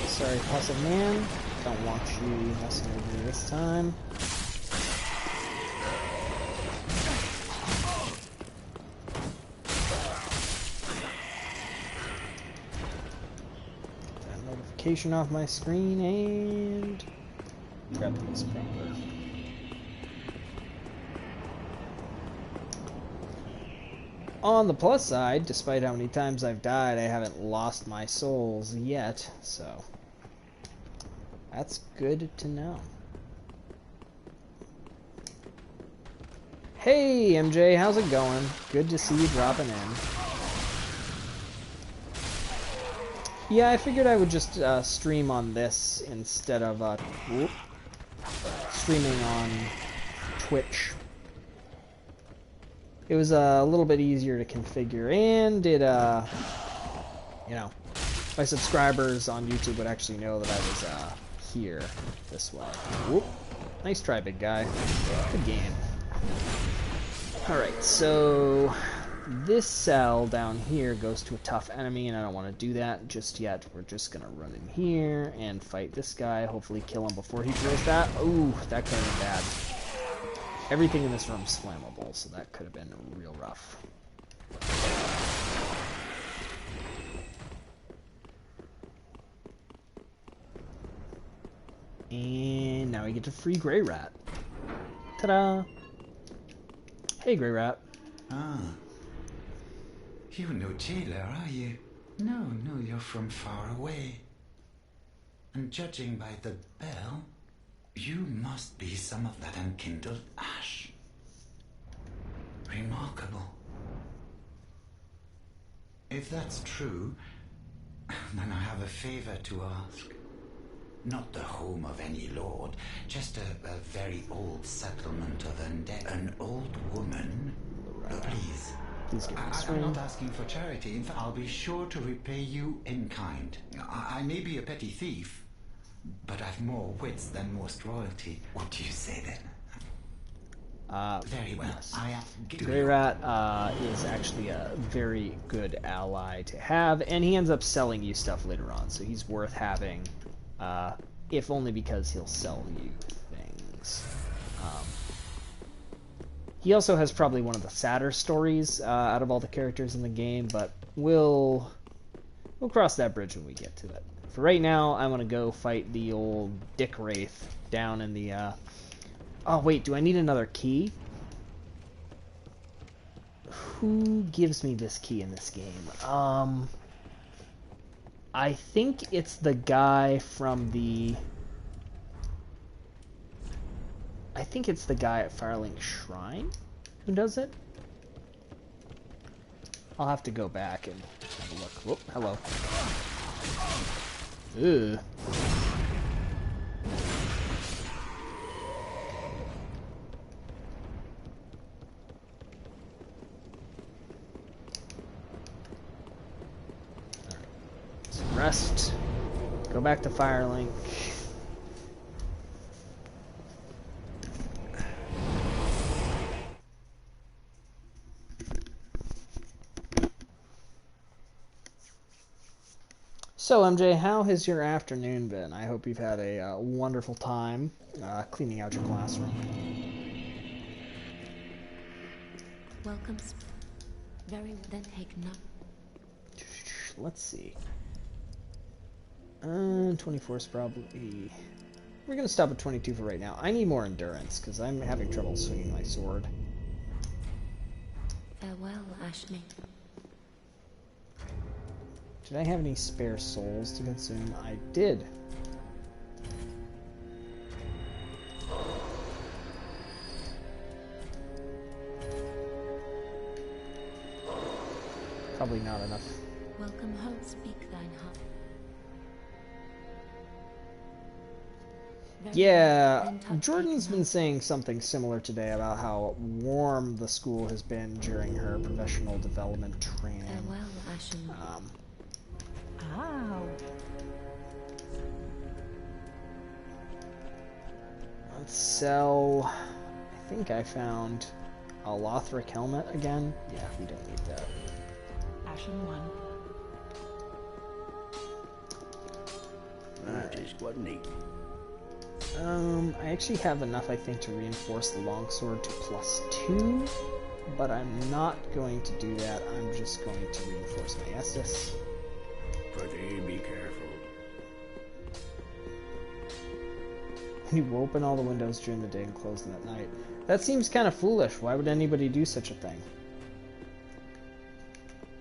S1: Sorry, passive man. Don't want you messing with me this time. That notification off my screen and grab the newspaper. On the plus side, despite how many times I've died, I haven't lost my souls yet, so that's good to know. Hey, MJ, how's it going? Good to see you dropping in. Yeah, I figured I would just stream on this instead of streaming on Twitch. it was a little bit easier to configure, and it, you know, my subscribers on YouTube would actually know that I was here this way. Whoop. Nice try, big guy. Good game. Alright, so this cell down here goes to a tough enemy, and I don't want to do that just yet. We're just going to run in here and fight this guy, hopefully kill him before he throws that. Ooh, that could have been bad. Everything in this room is flammable, so that could have been real rough. And now we get to free Grey Rat. Ta-da! Hey, Grey Rat.
S5: Ah. You're no jailer, are you? No, you're from far away. And judging by the bell, you must be some of that unkindled ash. Remarkable. If that's true, then I have a favor to ask. Not the home of any lord, just a very old settlement of undead. An old woman. Please. I'm not asking for charity. In fact, I'll be sure to repay you in kind. I may be a petty thief, but I've more wits than most royalty. What do you say then? Very well.
S1: Yes. Grey Rat is actually a very good ally to have, and he ends up selling you stuff later on, so he's worth having. If only because he'll sell you things. He also has probably one of the sadder stories out of all the characters in the game, but we'll cross that bridge when we get to it. For right now, I want to go fight the old Dick Wraith down in the... Oh, wait, do I need another key? Who gives me this key in this game? I think it's the guy from the... I think it's the guy at Firelink Shrine who does it. I'll have to go back and have a look. Whoop, hello. Ugh. Rest. Go back to Firelink. So, MJ, how has your afternoon been? I hope you've had a wonderful time cleaning out your classroom.
S2: Welcome. Very then take note.
S1: Let's see. 24 is probably... We're going to stop at 22 for right now. I need more endurance, because I'm having trouble swinging my sword.
S2: Farewell, Ashmi.
S1: Did I have any spare souls to consume? I did. Probably not enough.
S2: Welcome home, speak thine heart.
S1: Yeah, Jordan's been saying something similar today about how warm the school has been during her professional development training.
S2: Farewell, Ashmi.
S4: Ow.
S1: Let's sell... I think I found a Lothric helmet again. Yeah, we don't need that.
S4: Ashen one.
S3: That just wasn't neat.
S1: I actually have enough, I think, to reinforce the longsword to +2, but I'm not going to do that. I'm just going to reinforce my Estus.
S3: Pretty be careful.
S1: You will open all the windows during the day and close them at night. That seems kind of foolish. Why would anybody do such a thing?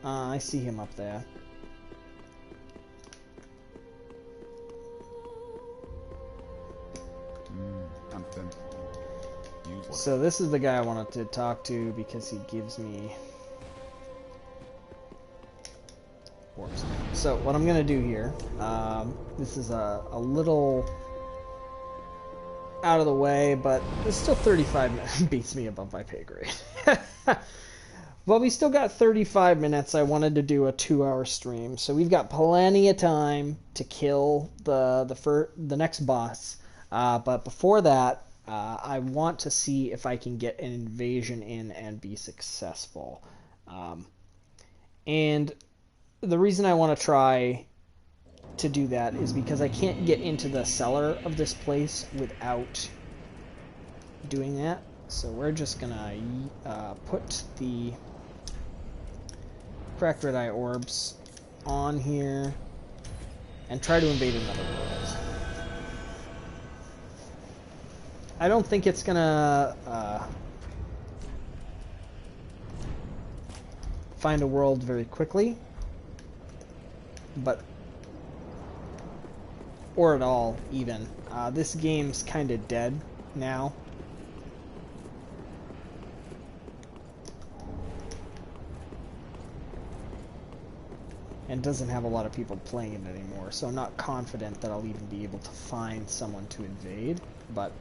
S1: I see him up there. So this is the guy I wanted to talk to because he gives me orbs. So what I'm gonna do here, this is a little out of the way, but it's still 35 beats me above my pay grade. Well, we still got 35 minutes. I wanted to do a 2-hour stream, so we've got plenty of time to kill the next boss. But before that, I want to see if I can get an invasion in and be successful. And the reason I want to try to do that is because I can't get into the cellar of this place without doing that. So we're just gonna put the cracked red eye orbs on here and try to invade another world. I don't think it's gonna find a world very quickly, but or at all even. This game's kind of dead now. And doesn't have a lot of people playing it anymore, so I'm not confident that I'll even be able to find someone to invade, but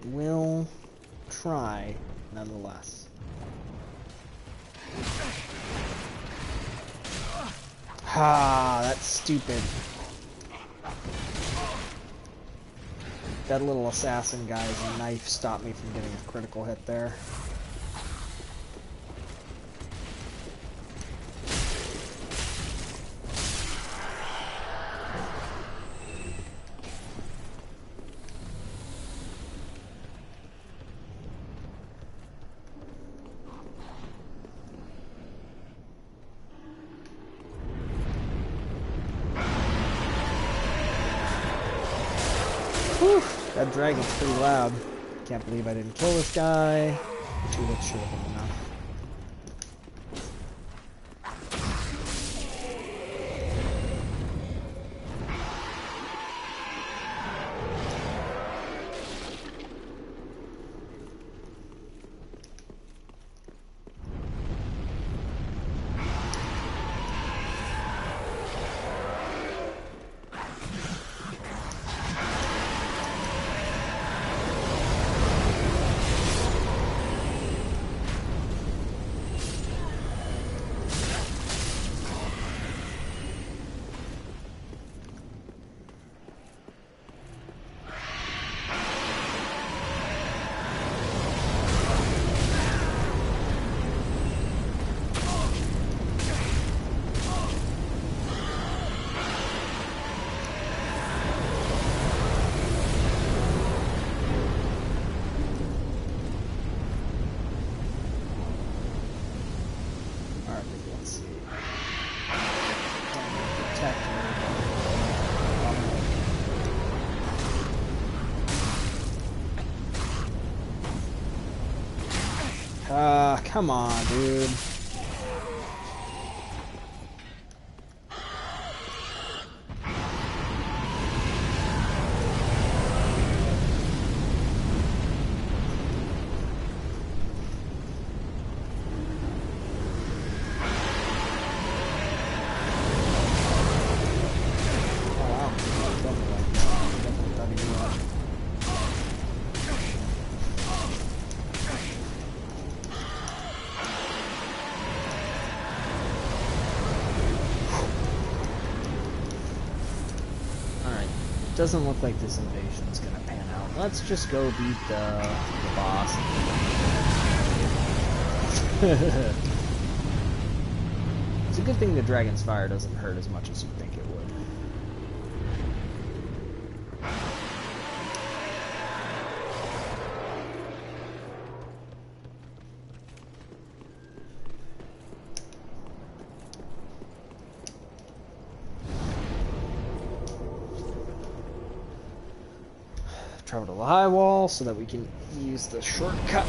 S1: we'll try nonetheless. Ah, that's stupid. That little assassin guy's knife stopped me from getting a critical hit there. Whew, that dragon's pretty loud. Can't believe I didn't kill this guy. 2 hits should have been enough. Come on, dude. Doesn't look like this invasion's gonna pan out. Let's just go beat the boss. It's a good thing the dragon's fire doesn't hurt as much as you think it would. Travel to the high wall so that we can use the shortcut.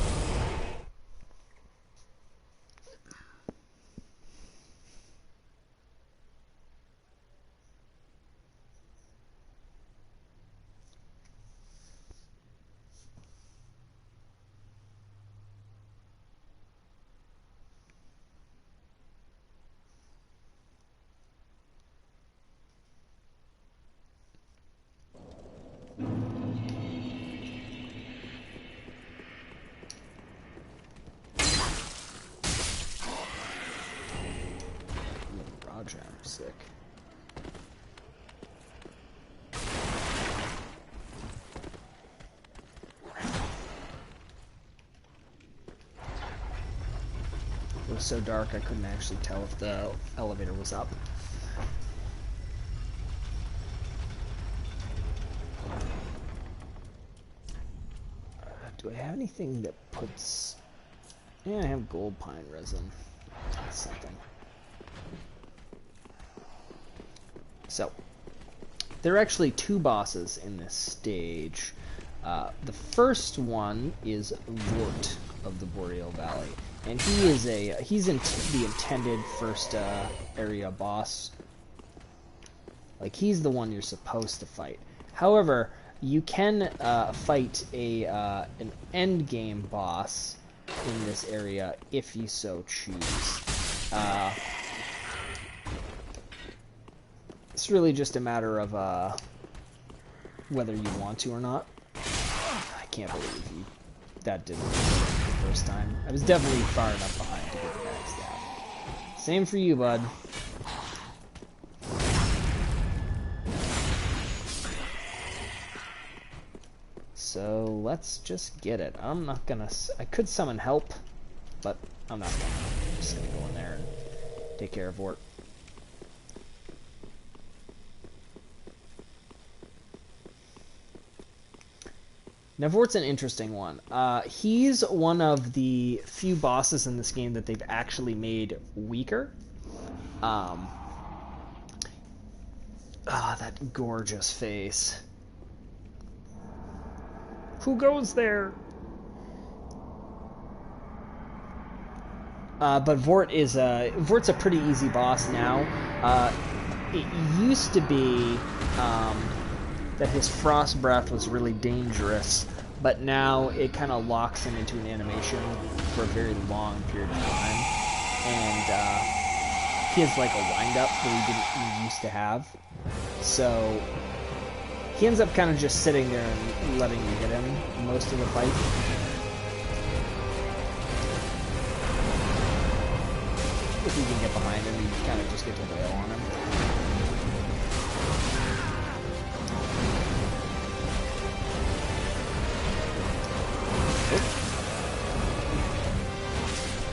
S1: dodge. I'm sick. It was so dark I couldn't actually tell if the elevator was up. Do I have anything that puts... Yeah, I have gold pine resin. That's something. So, there are actually two bosses in this stage. The first one is Vort of the Boreal Valley, and he's the intended first area boss. Like, he's the one you're supposed to fight. However, you can fight an end game boss in this area if you so choose. It's really just a matter of whether you want to or not. I can't believe that didn't work the first time. I was definitely far enough behind to get the backstab. Same for you, bud. So let's just get it. I'm not gonna... I could summon help, but I'm not gonna. I'm just gonna go in there and take care of Vort. Now, Vort's an interesting one. He's one of the few bosses in this game that they've actually made weaker. That gorgeous face. Who goes there? But Vort's a pretty easy boss now. It used to be that his frost breath was really dangerous, but now it kind of locks him into an animation for a very long period of time, and he has like a wind-up that he used to have. So he ends up kind of just sitting there and letting you hit him most of the fight. If you can get behind him, you kind of just get to wail on him.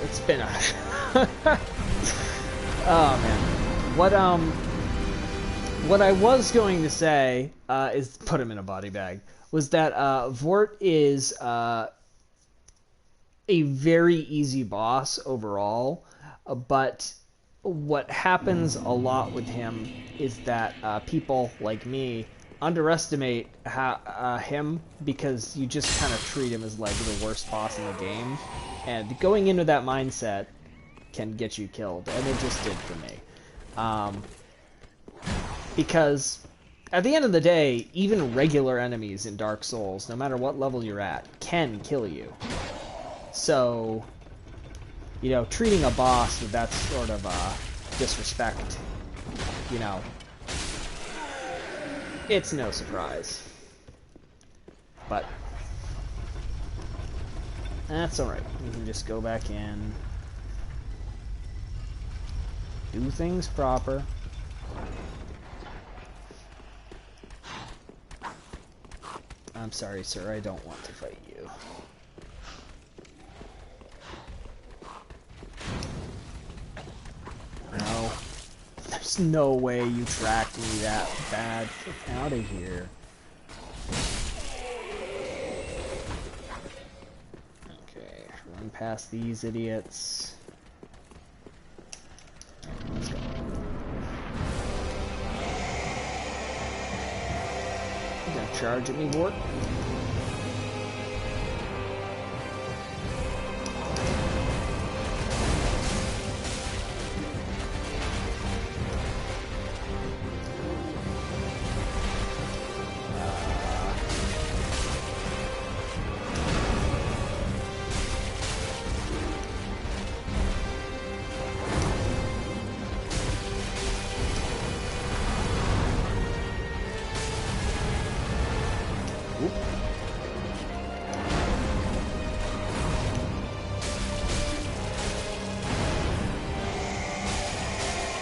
S1: It's been a... Oh, man. What I was going to say, is put him in a body bag, was that Vort is a very easy boss overall, but what happens a lot with him is that people like me underestimate him because you just kind of treat him as like the worst boss in the game, and going into that mindset can get you killed, and it just did for me. Because at the end of the day, even regular enemies in Dark Souls, no matter what level you're at, can kill you. So, you know, treating a boss with that sort of disrespect, you know, it's no surprise. But that's alright. We can just go back in, do things proper. I'm sorry, sir, I don't want to fight you. No. There's no way you tracked me that bad. Get out of here. Okay, run past these idiots. Let's go. You gonna charge at me, Vort? Oop.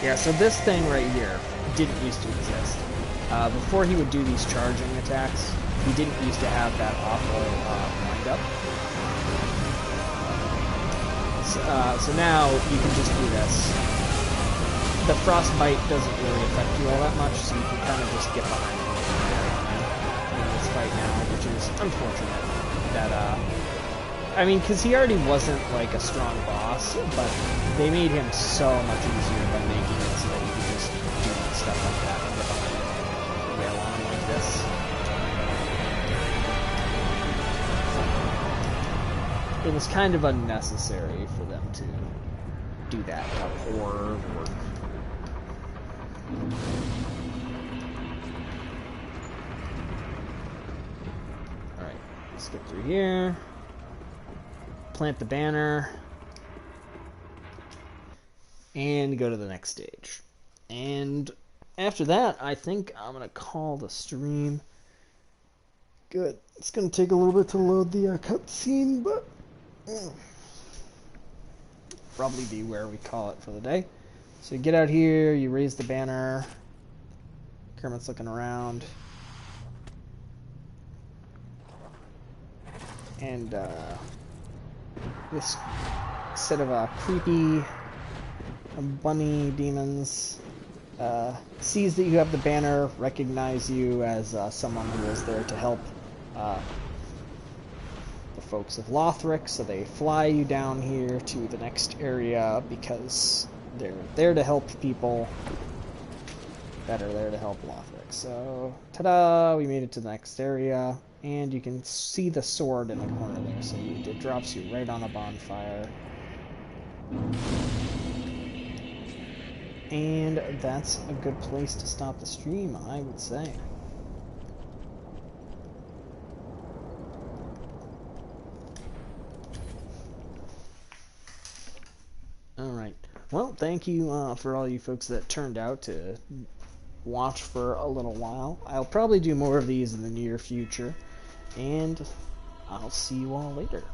S1: Yeah, so this thing right here didn't used to exist. Before he would do these charging attacks, he didn't used to have that awful wind-up. So now you can just do this. The frostbite doesn't really affect you all that much, so you can kind of just get behind him in this fight now, which is unfortunate. That, I mean, because he already wasn't, like, a strong boss, but they made him so much easier by making it so that you could just do stuff like that and get behind him and rail on like this. It was kind of unnecessary for them to do that horror work. Alright, let's get through here. Plant the banner. And go to the next stage. And after that, I think I'm going to call the stream. Good. It's going to take a little bit to load the cutscene, but probably be where we call it for the day. So you get out here, you raise the banner. Kermit's looking around. And this set of creepy bunny demons sees that you have the banner, recognize you as someone who is there to help the folks of Lothric, so they fly you down here to the next area because they're there to help people that are there to help Lothric. So, ta-da! We made it to the next area, and you can see the sword in the corner there, so it drops you right on a bonfire. And that's a good place to stop the stream, I would say. Alright. Well, thank you for all you folks that turned out to watch for a little while. I'll probably do more of these in the near future. And I'll see you all later.